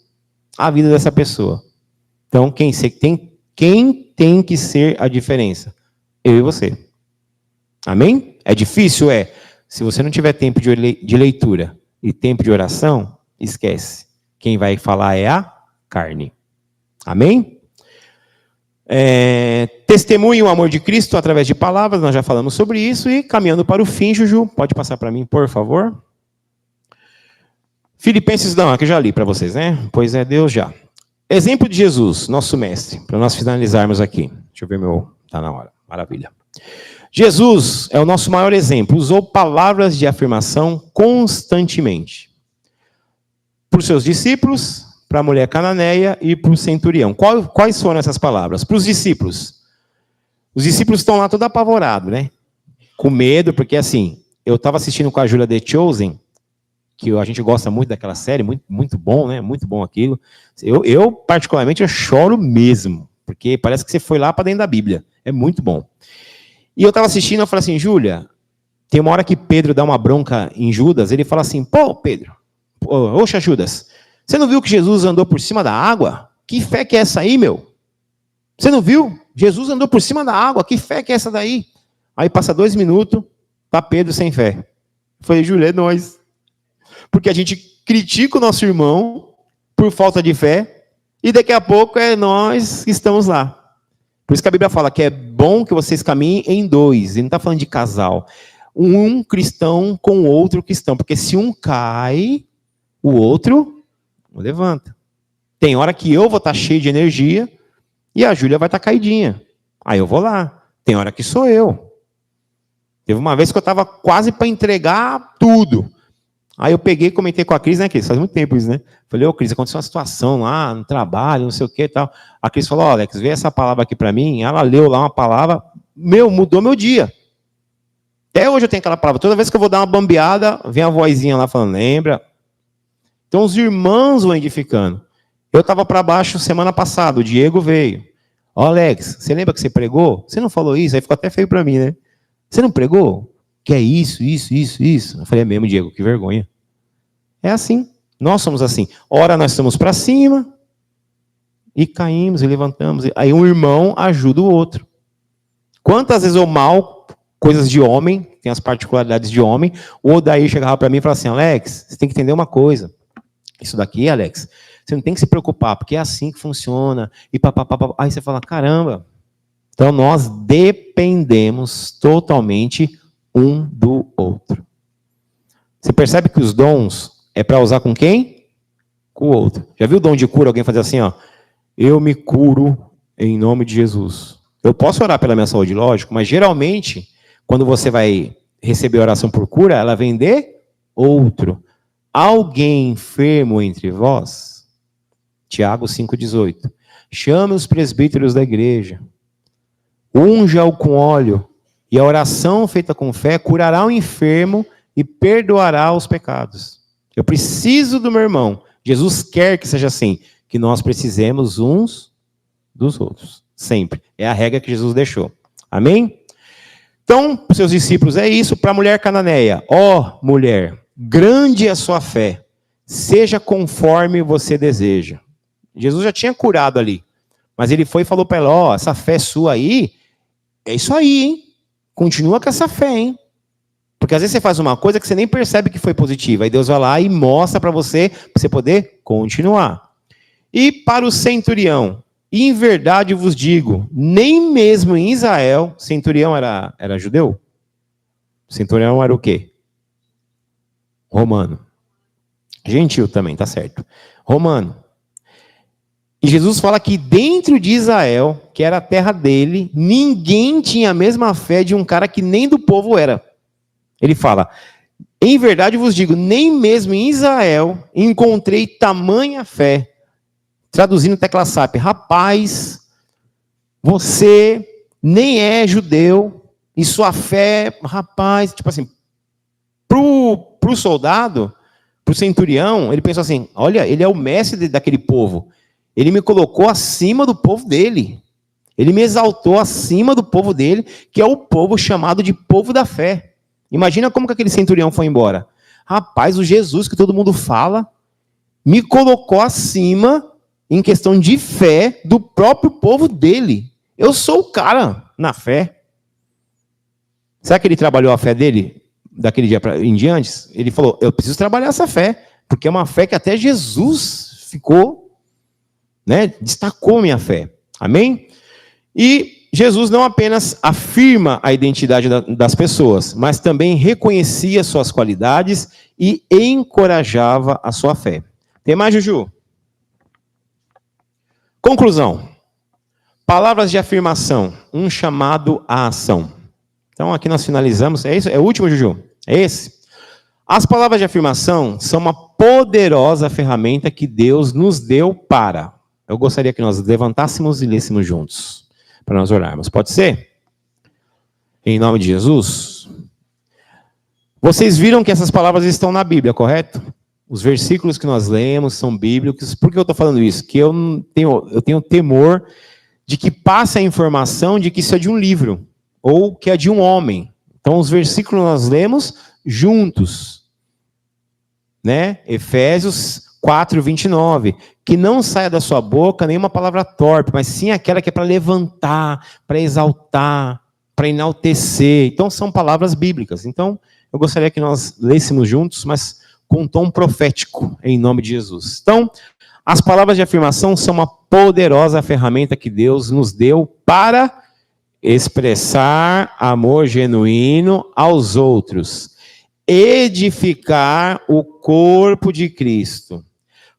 a vida dessa pessoa. Então, quem tem que ser a diferença? Eu e você. Amém? É difícil? É. Se você não tiver tempo de leitura e tempo de oração, esquece. Quem vai falar é a carne. Amém? Testemunhe o amor de Cristo através de palavras, nós já falamos sobre isso, e caminhando para o fim, Juju, pode passar para mim, por favor. Filipenses, não, aqui eu já li para vocês, né? Pois é, Deus já. Exemplo de Jesus, nosso mestre, para nós finalizarmos aqui. Deixa eu ver tá na hora, maravilha. Jesus é o nosso maior exemplo, usou palavras de afirmação constantemente. Para os seus discípulos, para a mulher cananeia e para o centurião. Quais foram essas palavras? Para os discípulos. Os discípulos estão lá todo apavorados, né? Com medo, porque assim, eu estava assistindo com a Júlia The Chosen, que a gente gosta muito daquela série, muito, muito bom, né? Muito bom aquilo. Eu particularmente, eu choro mesmo, porque parece que você foi lá para dentro da Bíblia. É muito bom. E eu estava assistindo, eu falei assim, Júlia, tem uma hora que Pedro dá uma bronca em Judas, ele fala assim, pô, Pedro, oxa, Judas, você não viu que Jesus andou por cima da água? Que fé que é essa aí, meu? Você não viu? Jesus andou por cima da água, que fé que é essa daí? Aí passa 2 minutos, tá Pedro sem fé. Eu falei, Júlia, é nós. Porque a gente critica o nosso irmão por falta de fé, e daqui a pouco é nós que estamos lá. Por isso que a Bíblia fala que é bom que vocês caminhem em 2, ele não está falando de casal. Um cristão com o outro cristão, porque se um cai, o outro levanta. Tem hora que eu vou estar cheio de energia e a Júlia vai estar caidinha. Aí eu vou lá. Tem hora que sou eu. Teve uma vez que eu estava quase para entregar tudo. Aí eu peguei e comentei com a Cris, né, Cris? Faz muito tempo isso, né? Falei, Cris, aconteceu uma situação lá no trabalho, não sei o que e tal. A Cris falou, Alex, vê essa palavra aqui para mim. Ela leu lá uma palavra, mudou meu dia. Até hoje eu tenho aquela palavra. Toda vez que eu vou dar uma bambeada, vem a vozinha lá falando, lembra? Então os irmãos vão edificando. Eu estava para baixo semana passada, o Diego veio. Alex, você lembra que você pregou? Você não falou isso? Aí ficou até feio para mim, né? Você não pregou? Que é isso. Eu falei, é mesmo, Diego, que vergonha. É assim. Nós somos assim. Ora nós estamos para cima e caímos e levantamos. Aí um irmão ajuda o outro. Quantas vezes eu mal, coisas de homem, tem as particularidades de homem. O Odair chegava para mim e falava assim, Alex, você tem que entender uma coisa. Isso daqui, Alex, você não tem que se preocupar, porque é assim que funciona. E papapá. Aí você fala, caramba. Então nós dependemos totalmente um do outro. Você percebe que os dons é para usar com quem? Com o outro. Já viu o dom de cura? Alguém fazer assim, ó. Eu me curo em nome de Jesus. Eu posso orar pela minha saúde, lógico, mas geralmente, quando você vai receber oração por cura, ela vem de outro. Alguém enfermo entre vós? Tiago 5,18. Chame os presbíteros da igreja. Unja-o com óleo. E a oração feita com fé curará o enfermo e perdoará os pecados. Eu preciso do meu irmão. Jesus quer que seja assim, que nós precisemos uns dos outros. Sempre. É a regra que Jesus deixou. Amém? Então, para os seus discípulos é isso. Para a mulher cananeia. Ó, mulher, grande é a sua fé. Seja conforme você deseja. Jesus já tinha curado ali. Mas ele foi e falou para ela, ó, essa fé sua aí, é isso aí, hein? Continua com essa fé, hein? Porque às vezes você faz uma coisa que você nem percebe que foi positiva. Aí Deus vai lá e mostra para você poder continuar. E para o centurião, em verdade vos digo, nem mesmo em Israel, centurião era judeu? Centurião era o quê? Romano. Gentil também, tá certo. Romano. E Jesus fala que dentro de Israel, que era a terra dele, ninguém tinha a mesma fé de um cara que nem do povo era. Ele fala, em verdade vos digo, nem mesmo em Israel encontrei tamanha fé. Traduzindo tecla SAP, rapaz, você nem é judeu, e sua fé, rapaz, tipo assim, pro soldado, pro centurião, ele pensou assim, olha, ele é o mestre daquele povo. Ele me colocou acima do povo dele. Ele me exaltou acima do povo dele, que é o povo chamado de povo da fé. Imagina como que aquele centurião foi embora. Rapaz, o Jesus que todo mundo fala, me colocou acima, em questão de fé, do próprio povo dele. Eu sou o cara na fé. Será que ele trabalhou a fé dele, daquele dia em diante? Ele falou, eu preciso trabalhar essa fé, porque é uma fé que até Jesus ficou, né, destacou minha fé. Amém? E Jesus não apenas afirma a identidade das pessoas, mas também reconhecia suas qualidades e encorajava a sua fé. Tem mais, Juju? Conclusão. Palavras de afirmação, um chamado à ação. Então aqui nós finalizamos, é isso? É o último, Juju? É esse? As palavras de afirmação são uma poderosa ferramenta que Deus nos deu para. Eu gostaria que nós levantássemos e lêssemos juntos, para nós orarmos. Pode ser? Em nome de Jesus. Vocês viram que essas palavras estão na Bíblia, correto? Os versículos que nós lemos são bíblicos. Por que eu estou falando isso? Que eu tenho temor de que passe a informação de que isso é de um livro, ou que é de um homem. Então, os versículos nós lemos juntos. Né? Efésios 4:29. Que não saia da sua boca nenhuma palavra torpe, mas sim aquela que é para levantar, para exaltar, para enaltecer. Então, são palavras bíblicas. Então, eu gostaria que nós lêssemos juntos, mas com um tom profético, em nome de Jesus. Então, as palavras de afirmação são uma poderosa ferramenta que Deus nos deu para expressar amor genuíno aos outros, edificar o corpo de Cristo,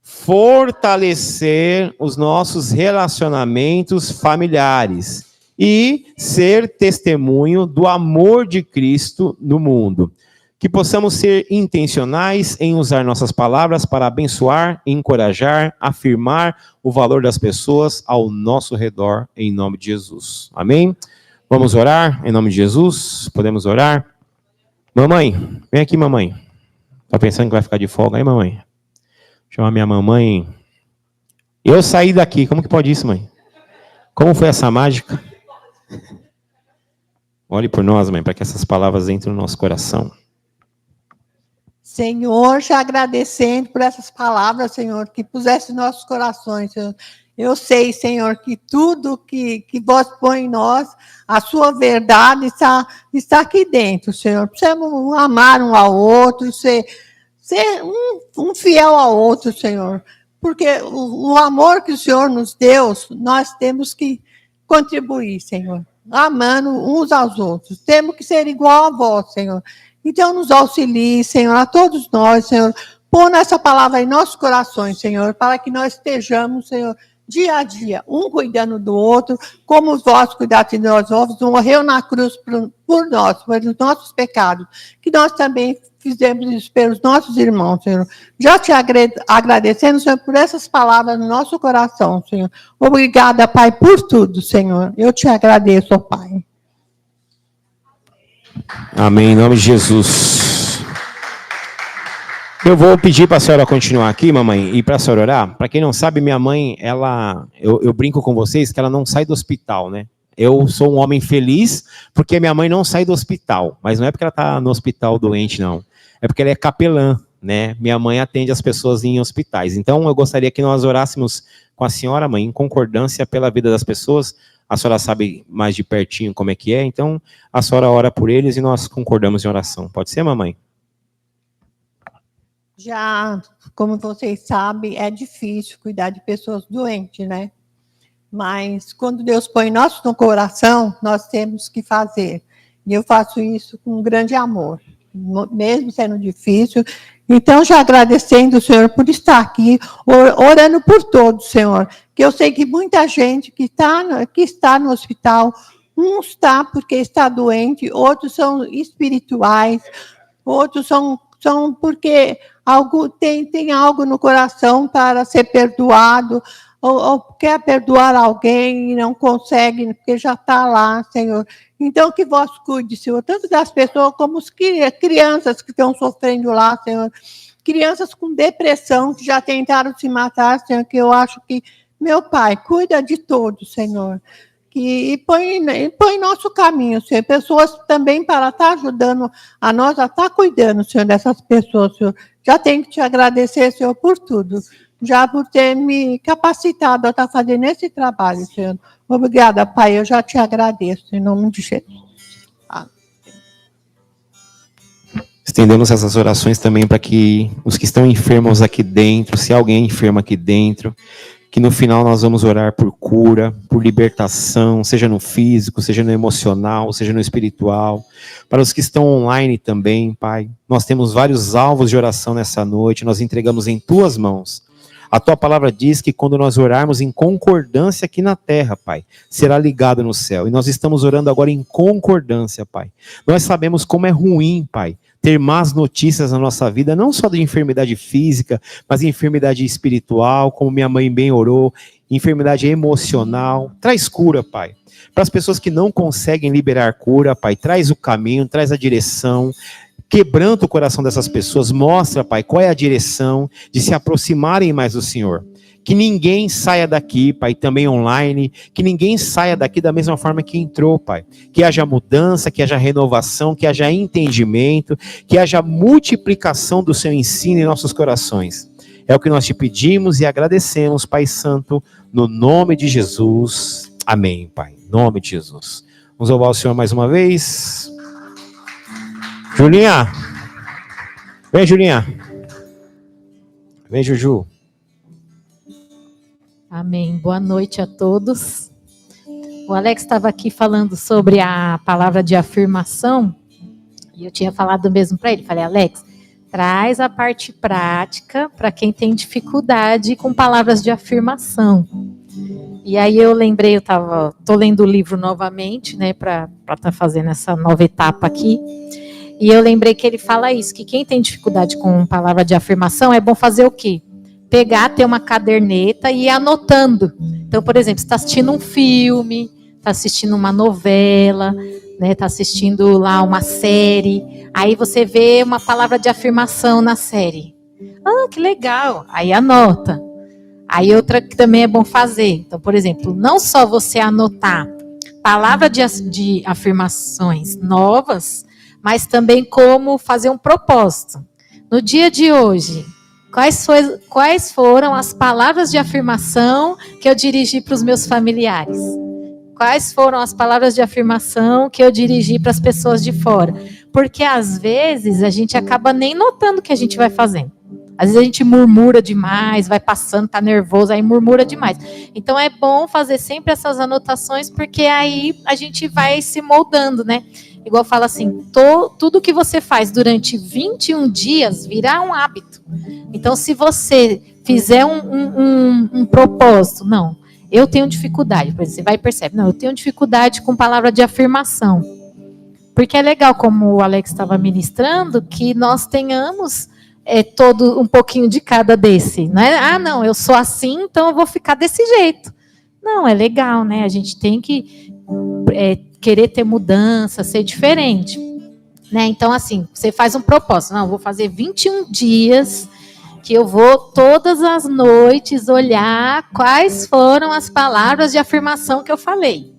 fortalecer os nossos relacionamentos familiares e ser testemunho do amor de Cristo no mundo. Que possamos ser intencionais em usar nossas palavras para abençoar, encorajar, afirmar o valor das pessoas ao nosso redor, em nome de Jesus. Amém? Vamos orar em nome de Jesus? Podemos orar? Mamãe, vem aqui, mamãe. Tá pensando que vai ficar de folga aí, mamãe? Chama minha mamãe. Eu saí daqui, como que pode isso, mãe? Como foi essa mágica? Olhe por nós, mãe, para que essas palavras entrem no nosso coração. Senhor, já agradecendo por essas palavras, Senhor, que puseste em nossos corações, Senhor. Eu sei, Senhor, que tudo que vós põe em nós, a sua verdade está aqui dentro, Senhor. Precisamos amar um ao outro, ser um fiel ao outro, Senhor. Porque o amor que o Senhor nos deu, nós temos que contribuir, Senhor. Amando uns aos outros. Temos que ser igual a vós, Senhor. Então, nos auxilie, Senhor, a todos nós, Senhor. Põe essa palavra em nossos corações, Senhor, para que nós estejamos, Senhor, dia a dia, um cuidando do outro, como vós cuidaste de nós outros, morreu na cruz por nós, pelos nossos pecados, que nós também fizemos isso pelos nossos irmãos, Senhor. Já te agradecendo, Senhor, por essas palavras no nosso coração, Senhor. Obrigada, Pai, por tudo, Senhor. Eu te agradeço, Pai. Amém, em nome de Jesus. Eu vou pedir para a senhora continuar aqui, mamãe, e para a senhora orar. Para quem não sabe, minha mãe, eu brinco com vocês que ela não sai do hospital, né? Eu sou um homem feliz porque minha mãe não sai do hospital. Mas não é porque ela está no hospital doente, não. É porque ela é capelã, né? Minha mãe atende as pessoas em hospitais. Então, eu gostaria que nós orássemos com a senhora, mãe, em concordância pela vida das pessoas. A senhora sabe mais de pertinho como é que é. Então, a senhora ora por eles e nós concordamos em oração. Pode ser, mamãe? Já, como vocês sabem, é difícil cuidar de pessoas doentes, né? Mas quando Deus põe nós no coração, nós temos que fazer. E eu faço isso com grande amor, mesmo sendo difícil. Então, já agradecendo o Senhor por estar aqui, orando por todos, Senhor. Que eu sei que muita gente que está no hospital, uns está porque está doente, outros são espirituais, outros são porque tem algo no coração para ser perdoado, ou quer perdoar alguém e não consegue, porque já está lá, Senhor. Então, que vós cuide, Senhor, tanto das pessoas como as crianças que estão sofrendo lá, Senhor. Crianças com depressão, que já tentaram se matar, Senhor, que eu acho que, meu Pai, cuida de todos, Senhor. E põe em nosso caminho, Senhor, pessoas também para estar ajudando a nós, a estar cuidando, Senhor, dessas pessoas, Senhor. Já tenho que te agradecer, Senhor, por tudo, já por ter me capacitado a estar fazendo esse trabalho, Senhor. Obrigada, Pai, eu já te agradeço, em nome de Jesus. Estendemos essas orações também para que os que estão enfermos aqui dentro, se alguém é enfermo aqui dentro, que no final nós vamos orar por cura, por libertação, seja no físico, seja no emocional, seja no espiritual. Para os que estão online também, Pai, nós temos vários alvos de oração nessa noite, nós entregamos em Tuas mãos. A Tua palavra diz que quando nós orarmos em concordância aqui na terra, Pai, será ligado no céu. E nós estamos orando agora em concordância, Pai. Nós sabemos como é ruim, Pai, ter más notícias na nossa vida, não só de enfermidade física, mas de enfermidade espiritual, como minha mãe bem orou, enfermidade emocional. Traz cura, Pai. Para as pessoas que não conseguem liberar cura, Pai, traz o caminho, traz a direção, quebranta o coração dessas pessoas, mostra, Pai, qual é a direção de se aproximarem mais do Senhor. Que ninguém saia daqui, Pai, também online, que ninguém saia daqui da mesma forma que entrou, Pai. Que haja mudança, que haja renovação, que haja entendimento, que haja multiplicação do seu ensino em nossos corações. É o que nós te pedimos e agradecemos, Pai Santo, no nome de Jesus. Amém, Pai. Em nome de Jesus. Vamos louvar o Senhor mais uma vez. Julinha. Vem, Julinha. Vem, Juju. Amém. Boa noite a todos. O Alex estava aqui falando sobre a palavra de afirmação, e eu tinha falado mesmo para ele. Falei, Alex, traz a parte prática para quem tem dificuldade com palavras de afirmação. E aí eu lembrei, estou lendo o livro novamente, né, para estar fazendo essa nova etapa aqui. E eu lembrei que ele fala isso, que quem tem dificuldade com palavra de afirmação é bom fazer o quê? Pegar, ter uma caderneta e ir anotando. Então, por exemplo, você está assistindo um filme, está assistindo uma novela, né, está assistindo lá uma série, aí você vê uma palavra de afirmação na série. Ah, que legal! Aí anota. Aí outra que também é bom fazer. Então, por exemplo, não só você anotar palavras de afirmações novas, mas também como fazer um propósito. No dia de hoje, quais foram as palavras de afirmação que eu dirigi para os meus familiares? Quais foram as palavras de afirmação que eu dirigi para as pessoas de fora? Porque às vezes a gente acaba nem notando o que a gente vai fazendo. Às vezes a gente murmura demais, vai passando, tá nervoso, aí murmura demais. Então é bom fazer sempre essas anotações, porque aí a gente vai se moldando, né? Igual fala assim, tudo que você faz durante 21 dias virá um hábito. Então se você fizer um propósito, não, eu tenho dificuldade, por exemplo, você vai e percebe, não, eu tenho dificuldade com palavra de afirmação. Porque é legal, como o Alex estava ministrando, que nós tenhamos todo um pouquinho de cada desse. Não é, ah, não, eu sou assim, então eu vou ficar desse jeito. Não, é legal, né? A gente tem que querer ter mudança, ser diferente. Né? Então, assim, você faz um propósito. Não, eu vou fazer 21 dias que eu vou todas as noites olhar quais foram as palavras de afirmação que eu falei.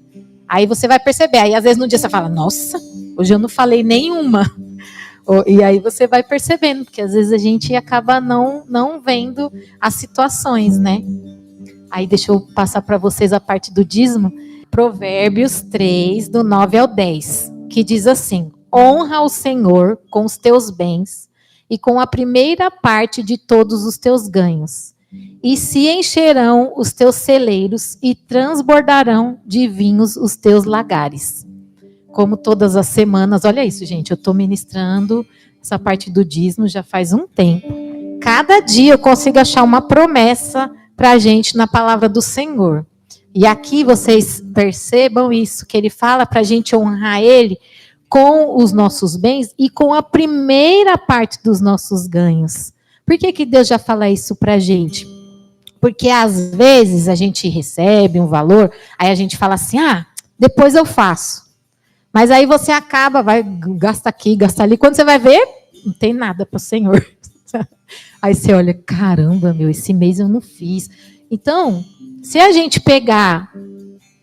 Aí você vai perceber. Aí, às vezes, no dia você fala, nossa, hoje eu não falei nenhuma. E aí você vai percebendo, porque às vezes a gente acaba não vendo as situações, né? Aí deixa eu passar para vocês a parte do dízimo. Provérbios 3, do 9 ao 10, que diz assim, honra o Senhor com os teus bens e com a primeira parte de todos os teus ganhos. E se encherão os teus celeiros e transbordarão de vinhos os teus lagares. Como todas as semanas, olha isso, gente, eu estou ministrando essa parte do dízimo já faz um tempo. Cada dia eu consigo achar uma promessa para a gente na palavra do Senhor. E aqui vocês percebam isso, que ele fala para a gente honrar ele com os nossos bens e com a primeira parte dos nossos ganhos. Por que Deus já fala isso para a gente? Porque às vezes a gente recebe um valor, aí a gente fala assim, depois eu faço. Mas aí você acaba, vai, gasta aqui, gasta ali. Quando você vai ver, não tem nada para o Senhor. Aí você olha, caramba, esse mês eu não fiz. Então, se a gente pegar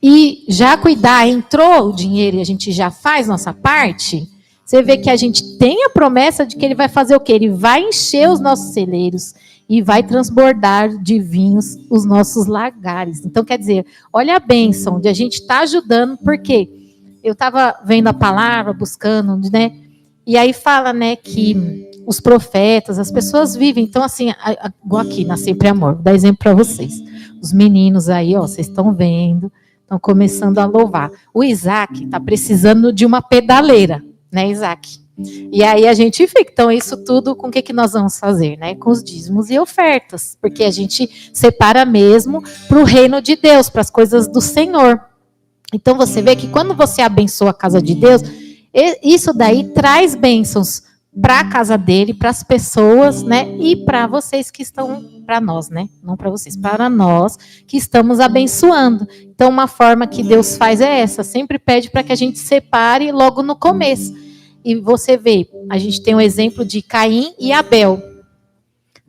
e já cuidar, entrou o dinheiro e a gente já faz nossa parte, você vê que a gente tem a promessa de que ele vai fazer o quê? Ele vai encher os nossos celeiros e vai transbordar de vinhos os nossos lagares. Então, quer dizer, olha a bênção de a gente estar ajudando, porque eu estava vendo a palavra, buscando, né? E aí fala, né, que os profetas, as pessoas vivem. Então, assim, igual aqui, na Sempre Amor, vou dar exemplo para vocês. Os meninos aí, ó, vocês estão vendo, estão começando a louvar. O Isaac está precisando de uma pedaleira, né, Isaac? E aí a gente fica. Então, isso tudo, com o que nós vamos fazer, né? Com os dízimos e ofertas. Porque a gente separa mesmo para o reino de Deus, para as coisas do Senhor. Então, você vê que quando você abençoa a casa de Deus, isso daí traz bênçãos para a casa dele, para as pessoas, né? E para vocês que estão, para nós, né? Não para vocês, para nós que estamos abençoando. Então, uma forma que Deus faz é essa, sempre pede para que a gente separe logo no começo. E você vê, a gente tem um exemplo de Caim e Abel.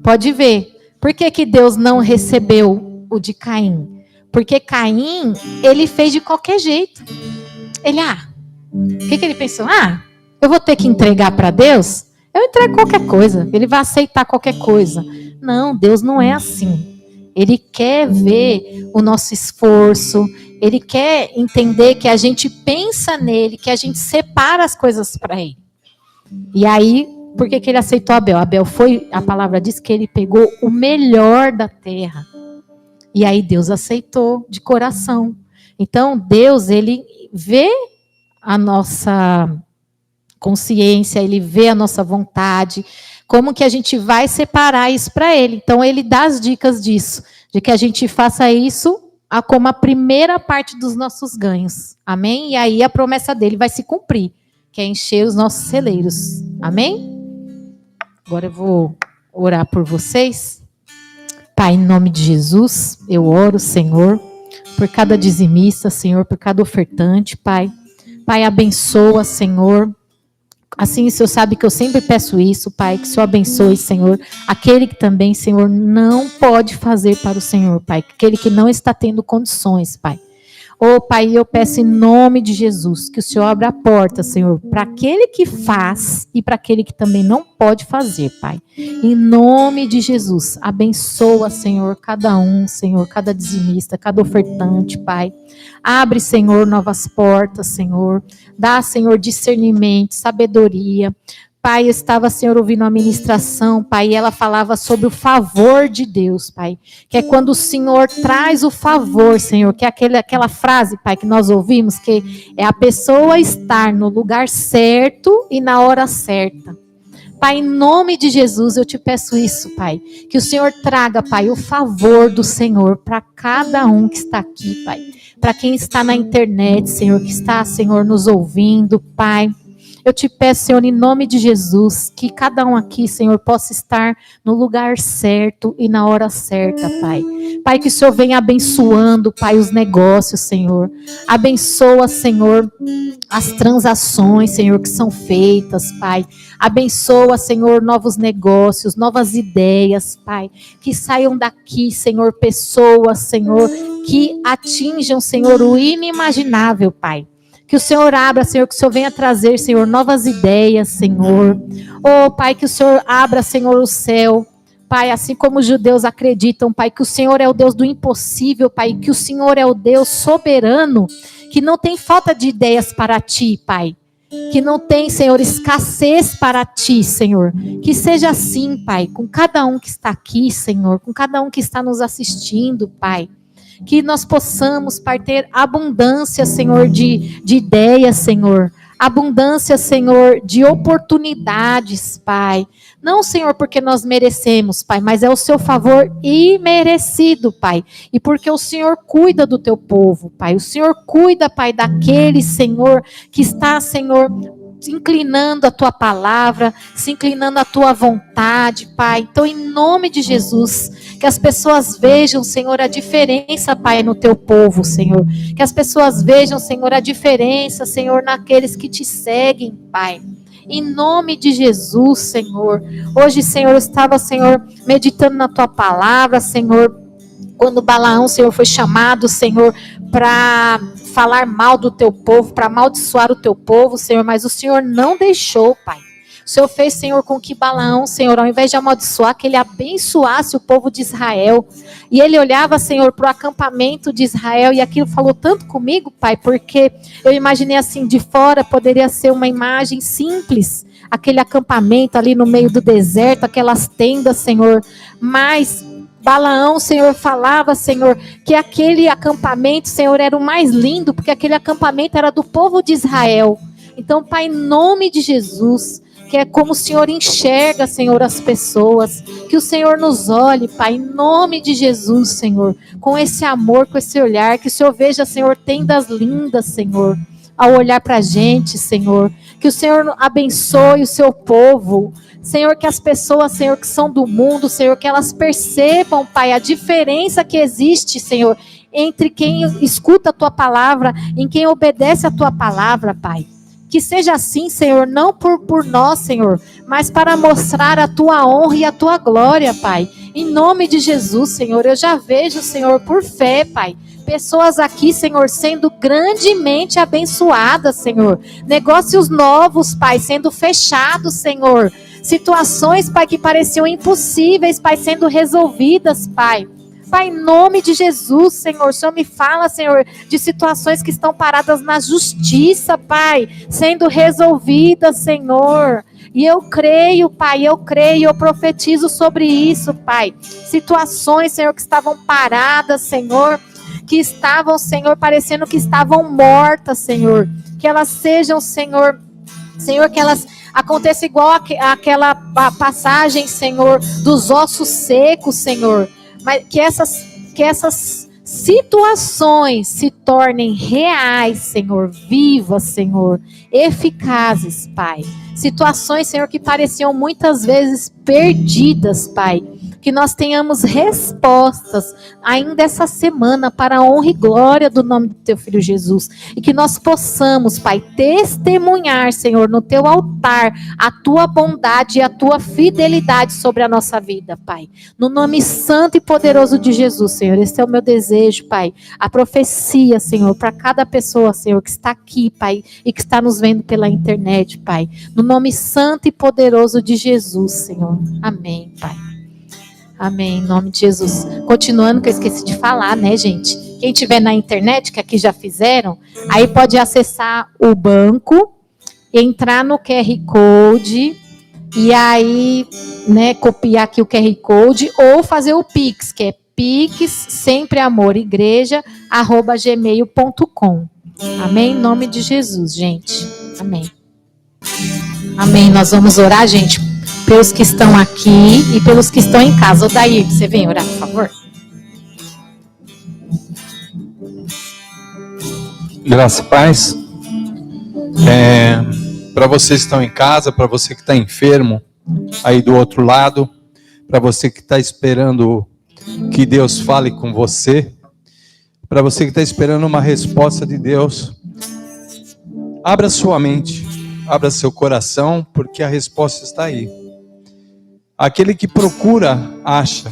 Pode ver. Por que Deus não recebeu o de Caim? Porque Caim, ele fez de qualquer jeito. Ele, o que ele pensou? Eu vou ter que entregar para Deus? Eu entrego qualquer coisa. Ele vai aceitar qualquer coisa. Não, Deus não é assim. Ele quer ver o nosso esforço. Ele quer entender que a gente pensa nele, que a gente separa as coisas para ele. E aí, por que ele aceitou Abel? Abel foi, a palavra diz que ele pegou o melhor da terra. E aí Deus aceitou de coração. Então, Deus, ele vê a nossa consciência, ele vê a nossa vontade, como que a gente vai separar isso para ele. Então, ele dá as dicas disso, de que a gente faça isso como a primeira parte dos nossos ganhos. Amém? E aí a promessa dele vai se cumprir, que é encher os nossos celeiros. Amém? Agora eu vou orar por vocês. Pai, em nome de Jesus, eu oro, Senhor, por cada dizimista, Senhor, por cada ofertante, Pai. Pai, abençoa, Senhor. Assim, o Senhor sabe que eu sempre peço isso, Pai, que o Senhor abençoe, Senhor, aquele que também, Senhor, não pode fazer para o Senhor, Pai, aquele que não está tendo condições, Pai. Ô Pai, eu peço em nome de Jesus que o Senhor abra a porta, Senhor, para aquele que faz e para aquele que também não pode fazer, Pai. Em nome de Jesus, abençoa, Senhor, cada um, Senhor, cada dizimista, cada ofertante, Pai. Abre, Senhor, novas portas, Senhor. Dá, Senhor, discernimento, sabedoria. Pai, eu estava, Senhor, ouvindo a ministração, Pai, e ela falava sobre o favor de Deus, Pai, que é quando o Senhor traz o favor, Senhor, que é aquela frase, Pai, que nós ouvimos, que é a pessoa estar no lugar certo e na hora certa. Pai, em nome de Jesus, eu te peço isso, Pai, que o Senhor traga, Pai, o favor do Senhor para cada um que está aqui, Pai, para quem está na internet, Senhor, que está, Senhor, nos ouvindo, Pai. Eu te peço, Senhor, em nome de Jesus, que cada um aqui, Senhor, possa estar no lugar certo e na hora certa, Pai. Pai, que o Senhor venha abençoando, Pai, os negócios, Senhor. Abençoa, Senhor, as transações, Senhor, que são feitas, Pai. Abençoa, Senhor, novos negócios, novas ideias, Pai. Que saiam daqui, Senhor, pessoas, Senhor, que atinjam, Senhor, o inimaginável, Pai. Que o Senhor abra, Senhor, que o Senhor venha trazer, Senhor, novas ideias, Senhor. Oh, Pai, que o Senhor abra, Senhor, o céu. Pai, assim como os judeus acreditam, Pai, que o Senhor é o Deus do impossível, Pai, que o Senhor é o Deus soberano, que não tem falta de ideias para ti, Pai. Que não tem, Senhor, escassez para ti, Senhor. Que seja assim, Pai, com cada um que está aqui, Senhor, com cada um que está nos assistindo, Pai. Que nós possamos, Pai, ter abundância, Senhor, de ideias, Senhor. Abundância, Senhor, de oportunidades, Pai. Não, Senhor, porque nós merecemos, Pai, mas é o seu favor imerecido, Pai. E porque o Senhor cuida do teu povo, Pai. O Senhor cuida, Pai, daquele, Senhor, que está, Senhor, se inclinando a tua palavra, se inclinando à tua vontade, Pai. Então, em nome de Jesus, que as pessoas vejam, Senhor, a diferença, Pai, no teu povo, Senhor. Que as pessoas vejam, Senhor, a diferença, Senhor, naqueles que te seguem, Pai. Em nome de Jesus, Senhor. Hoje, Senhor, eu estava, Senhor, meditando na tua palavra, Senhor. Quando Balaão, Senhor, foi chamado, Senhor, para falar mal do teu povo, para amaldiçoar o teu povo, Senhor, mas o Senhor não deixou, Pai. O Senhor fez, Senhor, com que Balaão, Senhor, ao invés de amaldiçoar, que ele abençoasse o povo de Israel. E ele olhava, Senhor, para o acampamento de Israel, e aquilo falou tanto comigo, Pai, porque eu imaginei assim, de fora poderia ser uma imagem simples, aquele acampamento ali no meio do deserto, aquelas tendas, Senhor, mas Balaão, Senhor, falava, Senhor, que aquele acampamento, Senhor, era o mais lindo, porque aquele acampamento era do povo de Israel. Então, Pai, em nome de Jesus, que é como o Senhor enxerga, Senhor, as pessoas, que o Senhor nos olhe, Pai, em nome de Jesus, Senhor, com esse amor, com esse olhar, que o Senhor veja, Senhor, tendas lindas, Senhor, ao olhar para a gente, Senhor, que o Senhor abençoe o seu povo, Senhor, que as pessoas, Senhor, que são do mundo, Senhor, que elas percebam, Pai, a diferença que existe, Senhor, entre quem escuta a tua palavra, em quem obedece a tua palavra, Pai. Que seja assim, Senhor, não por nós, Senhor, mas para mostrar a tua honra e a tua glória, Pai. Em nome de Jesus, Senhor, eu já vejo, Senhor, por fé, Pai, pessoas aqui, Senhor, sendo grandemente abençoadas, Senhor. Negócios novos, Pai, sendo fechados, Senhor. Situações, Pai, que pareciam impossíveis, Pai, sendo resolvidas, Pai. Pai, em nome de Jesus, Senhor, o Senhor me fala, Senhor, de situações que estão paradas na justiça, Pai, sendo resolvidas, Senhor. E eu creio, Pai, eu creio, eu profetizo sobre isso, Pai. Situações, Senhor, que estavam paradas, Senhor, que estavam, Senhor, parecendo que estavam mortas, Senhor. Que elas sejam, Senhor, que elas aconteçam igual aquela passagem, Senhor, dos ossos secos, Senhor. Mas que essas situações se tornem reais, Senhor, vivas, Senhor, eficazes, Pai. Situações, Senhor, que pareciam muitas vezes perdidas, Pai. que nós tenhamos respostas ainda essa semana para a honra e glória do nome do teu filho Jesus, e que nós possamos, Pai, testemunhar, Senhor, no teu altar, a tua bondade e a tua fidelidade sobre a nossa vida, Pai, no nome santo e poderoso de Jesus, Senhor. Esse é o meu desejo, Pai, a profecia, Senhor, para cada pessoa, Senhor, que está aqui, Pai, e que está nos vendo pela internet, Pai, no nome santo e poderoso de Jesus, Senhor. Amém, Pai. Amém, em nome de Jesus. Continuando, que eu esqueci de falar, né, gente? Quem tiver na internet, que aqui já fizeram, aí pode acessar o banco, entrar no QR Code, e aí, né, copiar aqui o QR Code, ou fazer o Pix, que é pixsempreamorigreja@gmail.com. Amém, em nome de Jesus, gente. Amém. Amém, nós vamos orar, gente, pelos que estão aqui e pelos que estão em casa. Odair, você vem orar, por favor? Graça e paz. Para vocês que estão em casa, para você que está enfermo, aí do outro lado, para você que está esperando que Deus fale com você, para você que está esperando uma resposta de Deus, abra sua mente, abra seu coração, porque a resposta está aí. Aquele que procura, acha.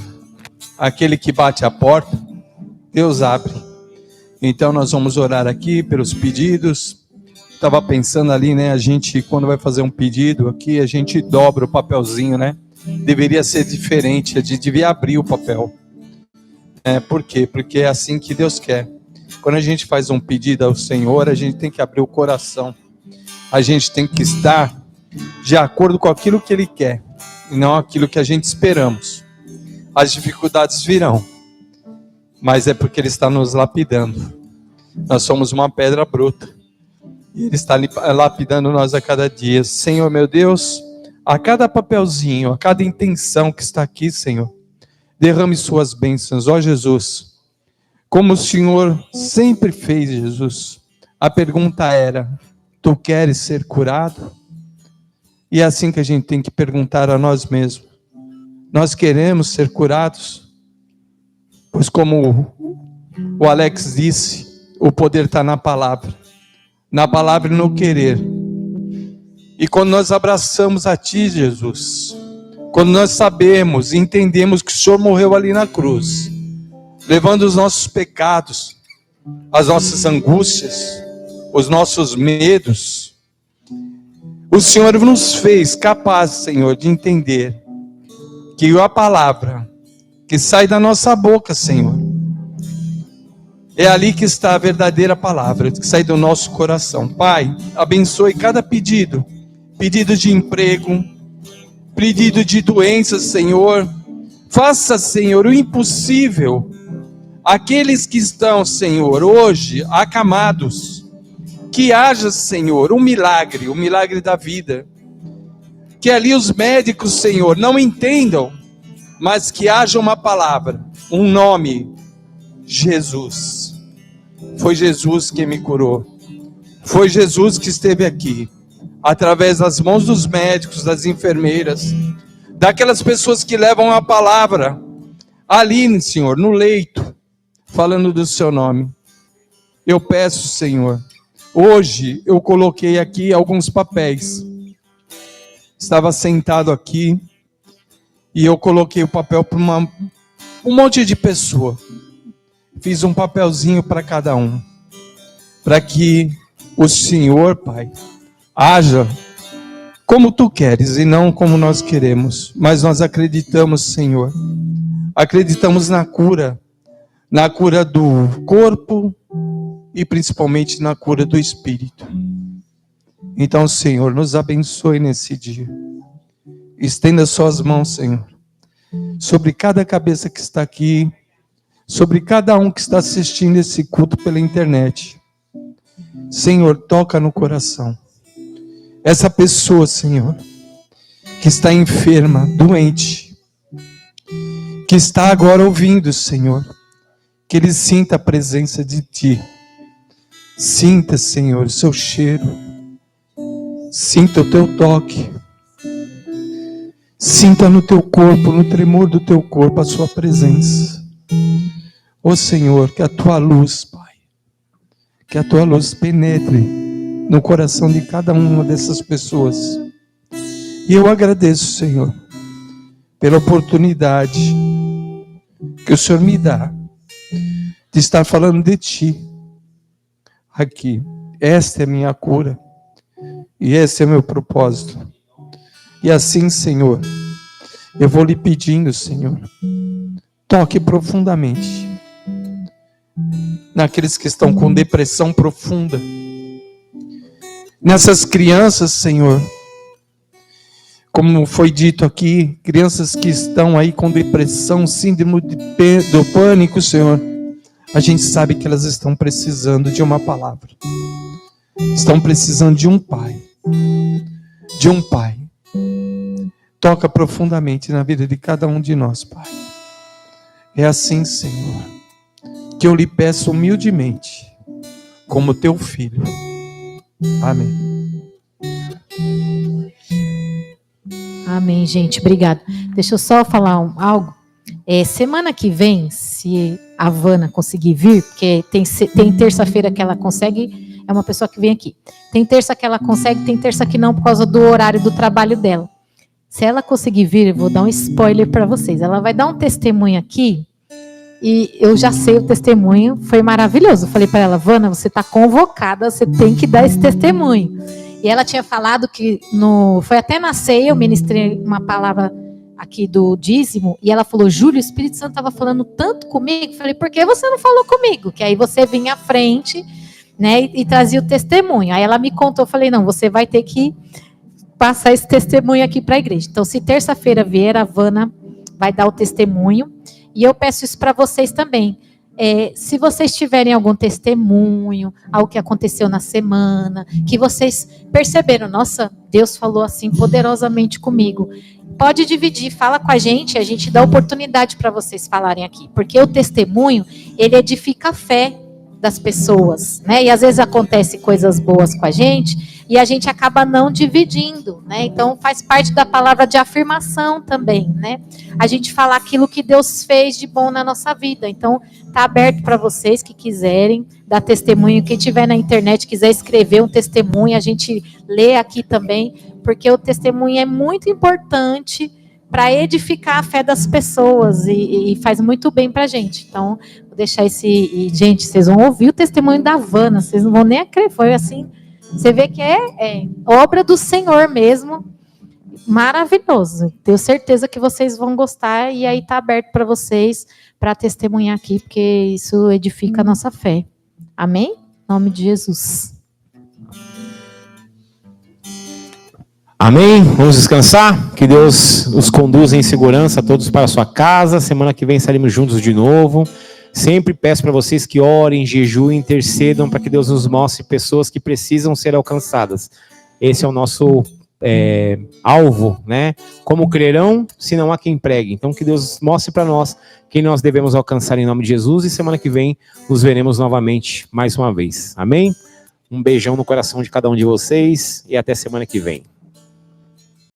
Aquele que bate a porta, Deus abre. Então nós vamos orar aqui pelos pedidos. Estava pensando ali, né? A gente, quando vai fazer um pedido aqui, a gente dobra o papelzinho, né? Deveria ser diferente, a gente devia abrir o papel. Por quê? Porque é assim que Deus quer. Quando a gente faz um pedido ao Senhor, a gente tem que abrir o coração. A gente tem que estar de acordo com aquilo que Ele quer, e não aquilo que a gente esperamos. As dificuldades virão, mas é porque Ele está nos lapidando. Nós somos uma pedra bruta, e Ele está lapidando nós a cada dia. Senhor, meu Deus, a cada papelzinho, a cada intenção que está aqui, Senhor, derrame suas bênçãos, ó Jesus. Como o Senhor sempre fez, Jesus. A pergunta era: tu queres ser curado? E é assim que a gente tem que perguntar a nós mesmos. Nós queremos ser curados? Pois como o Alex disse, o poder está na palavra e no querer. E quando nós abraçamos a Ti, Jesus, quando nós sabemos e entendemos que o Senhor morreu ali na cruz, levando os nossos pecados, as nossas angústias, os nossos medos, o Senhor nos fez capazes, Senhor, de entender que a palavra que sai da nossa boca, Senhor, é ali que está a verdadeira palavra, que sai do nosso coração. Pai, abençoe cada pedido, pedido de emprego, pedido de doenças, Senhor. Faça, Senhor, o impossível. Aqueles que estão, Senhor, hoje acamados, que haja, Senhor, um milagre da vida. Que ali os médicos, Senhor, não entendam, mas que haja uma palavra, um nome: Jesus. Foi Jesus que me curou. Foi Jesus que esteve aqui, através das mãos dos médicos, das enfermeiras, daquelas pessoas que levam a palavra ali, Senhor, no leito, falando do seu nome. Eu peço, Senhor, hoje eu coloquei aqui alguns papéis. Estava sentado aqui e eu coloquei o papel para um monte de pessoa. Fiz um papelzinho para cada um, para que o Senhor, Pai, haja como Tu queres e não como nós queremos. Mas nós acreditamos, Senhor, acreditamos na cura do corpo e principalmente na cura do espírito. Então, Senhor, nos abençoe nesse dia. Estenda suas mãos, Senhor, sobre cada cabeça que está aqui, sobre cada um que está assistindo esse culto pela internet. Senhor, toca no coração. Essa pessoa, Senhor, que está enferma, doente, que está agora ouvindo, Senhor, que ele sinta a presença de Ti. Sinta, Senhor, o seu cheiro. Sinta o Teu toque. Sinta no teu corpo, no tremor do teu corpo, a sua presença. Ó Senhor, que a tua luz, Pai, que a tua luz penetre no coração de cada uma dessas pessoas. E eu agradeço, Senhor, pela oportunidade que o Senhor me dá de estar falando de Ti aqui. Esta é a minha cura e esse é o meu propósito. E assim, Senhor, eu vou lhe pedindo, Senhor, toque profundamente naqueles que estão com depressão profunda, nessas crianças, Senhor, como foi dito aqui, crianças que estão aí com depressão, síndrome do pânico, Senhor, a gente sabe que elas estão precisando de uma palavra, estão precisando de um pai, toca profundamente na vida de cada um de nós, Pai. É assim, Senhor, que eu lhe peço humildemente, como teu filho. Amém. Amém, gente. Obrigada. Deixa eu só falar algo. Semana que vem, se a Vana conseguir vir, porque tem terça-feira que ela consegue, é uma pessoa que vem aqui. Tem terça que ela consegue, tem terça que não, por causa do horário do trabalho dela. Se ela conseguir vir, eu vou dar um spoiler para vocês. Ela vai dar um testemunho aqui, e eu já sei o testemunho, foi maravilhoso. Eu falei para ela, Vana, você está convocada, você tem que dar esse testemunho. E ela tinha falado que, foi até na ceia, eu ministrei uma palavra aqui do dízimo, e ela falou, Júlio, o Espírito Santo estava falando tanto comigo. Eu falei, por que você não falou comigo? Que aí você vinha à frente, né, e trazia o testemunho. Aí ela me contou, eu falei, não, você vai ter que passar esse testemunho aqui para a igreja. Então, se terça-feira vier, a Vana vai dar o testemunho, e eu peço isso para vocês também. Se vocês tiverem algum testemunho, algo que aconteceu na semana, que vocês perceberam, nossa, Deus falou assim poderosamente comigo, pode dividir, fala com a gente dá oportunidade para vocês falarem aqui, porque o testemunho, ele edifica a fé das pessoas, né? E às vezes acontece coisas boas com a gente e a gente acaba não dividindo, né? Então faz parte da palavra de afirmação também, né? A gente falar aquilo que Deus fez de bom na nossa vida. Então tá aberto para vocês que quiserem dar testemunho, quem tiver na internet quiser escrever um testemunho, a gente lê aqui também, porque o testemunho é muito importante para edificar a fé das pessoas e faz muito bem para a gente. Então, vou deixar gente, vocês vão ouvir o testemunho da Vana, vocês não vão nem acreditar, foi assim, você vê que é obra do Senhor mesmo, maravilhoso. Tenho certeza que vocês vão gostar e aí está aberto para vocês, para testemunhar aqui, porque isso edifica a nossa fé. Amém? Em nome de Jesus. Amém? Vamos descansar? Que Deus os conduza em segurança, todos para a sua casa. Semana que vem estaremos juntos de novo. Sempre peço para vocês que orem, jejuem, intercedam para que Deus nos mostre pessoas que precisam ser alcançadas. Esse é o nosso alvo, né? Como crerão, se não há quem pregue. Então que Deus mostre para nós quem nós devemos alcançar em nome de Jesus. E semana que vem nos veremos novamente mais uma vez. Amém? Um beijão no coração de cada um de vocês e até semana que vem.